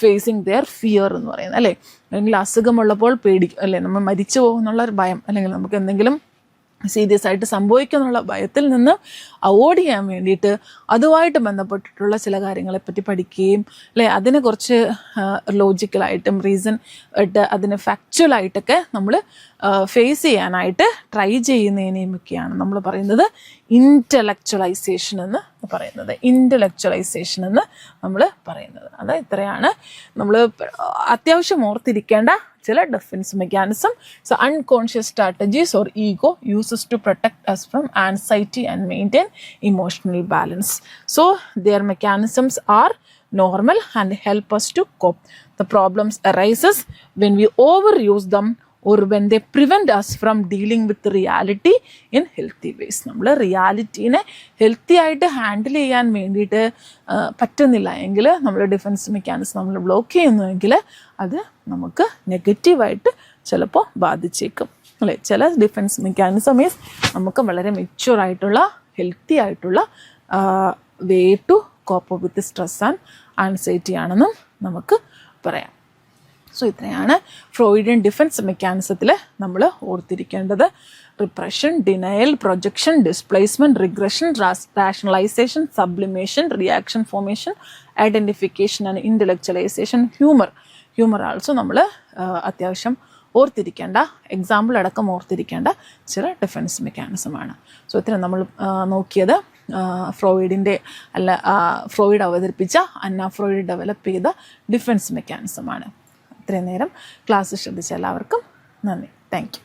facing their fear എന്ന് പറയുന്നത് അല്ലേ. അല്ലെങ്കിൽ അസുഖമുള്ളപ്പോൾ അല്ലേ നമ്മൾ മരിച്ചു പോകുന്നുള്ളൊരു ഭയം അല്ലെങ്കിൽ നമുക്ക് എന്തെങ്കിലും സീരിയസ് ആയിട്ട് സംഭവിക്കുന്നുള്ള ഭയത്തിൽ നിന്ന് അവോയ്ഡ് ചെയ്യാൻ വേണ്ടിയിട്ട് അതുമായിട്ട് ബന്ധപ്പെട്ടിട്ടുള്ള ചില കാര്യങ്ങളെപ്പറ്റി പഠിക്കുകയും അല്ലേ അതിനെ കുറച്ച് ലോജിക്കലായിട്ടും റീസൺ ആയിട്ട് അതിനെ ഫാക്ച്വലായിട്ടൊക്കെ നമ്മൾ ഫേസ് ചെയ്യാനായിട്ട് ട്രൈ ചെയ്യുന്നതിനെയുമൊക്കെയാണ് നമ്മൾ പറയുന്നത് ഇൻ്റലക്ച്വലൈസേഷൻ എന്ന് പറയുന്നത്. ഇൻ്റലക്ച്വലൈസേഷൻ എന്ന് നമ്മൾ പറയുന്നത് അത് ഇത്രയാണ് നമ്മൾ അത്യാവശ്യം ഓർത്തിരിക്കേണ്ട ചില defence mechanism. So unconscious strategies or ego uses to protect us from anxiety and maintain emotional balance. So their mechanisms are normal and help us to cope. The problems arises when we overuse them or when they prevent us from dealing with reality in healthy ways. നമ്മൾ റിയാലിറ്റീനെ healthy ആയിട്ട് handle ചെയ്യാൻ വേണ്ടിയിട്ട് പറ്റുന്നില്ല എങ്കിൽ നമ്മൾ defence mechanism നമ്മൾ block ചെയ്യുന്നുവെങ്കിൽ അത് നമുക്ക് നെഗറ്റീവായിട്ട് ചിലപ്പോൾ ബാധിച്ചേക്കും അല്ലേ. ചില ഡിഫൻസ് മെക്കാനിസം മീൻസ് നമുക്ക് വളരെ മെച്യൂർ ആയിട്ടുള്ള ഹെൽത്തി ആയിട്ടുള്ള way to cope with stress and anxiety ആണെന്നും നമുക്ക് പറയാം. സോ ഇത്രയാണ് ഫ്രോയിഡിയൻ ഡിഫൻസ് മെക്കാനിസത്തിൽ നമ്മൾ ഓർത്തിരിക്കേണ്ടത്. Repression, denial, projection, displacement, regression, rationalisation, sublimation, reaction formation, identification and intellectualisation, humour also നമ്മൾ അത്യാവശ്യം ഓർത്തിരിക്കേണ്ട എക്സാമ്പിൾ അടക്കം ഓർത്തിരിക്കേണ്ട ചില ഡിഫൻസ് മെക്കാനിസമാണ്. സോ ഇത്ര നമ്മൾ നോക്കിയത് ഫ്രോയിഡിൻ്റെ ഫ്രോയിഡ് അവതരിപ്പിച്ച അന്ന ഫ്രോയിഡ് ഡെവലപ്പ് ചെയ്ത ഡിഫൻസ് മെക്കാനിസമാണ്. ഇത്രയും നേരം ക്ലാസ് ശ്രദ്ധിച്ച എല്ലാവർക്കും നന്ദി. Thank you.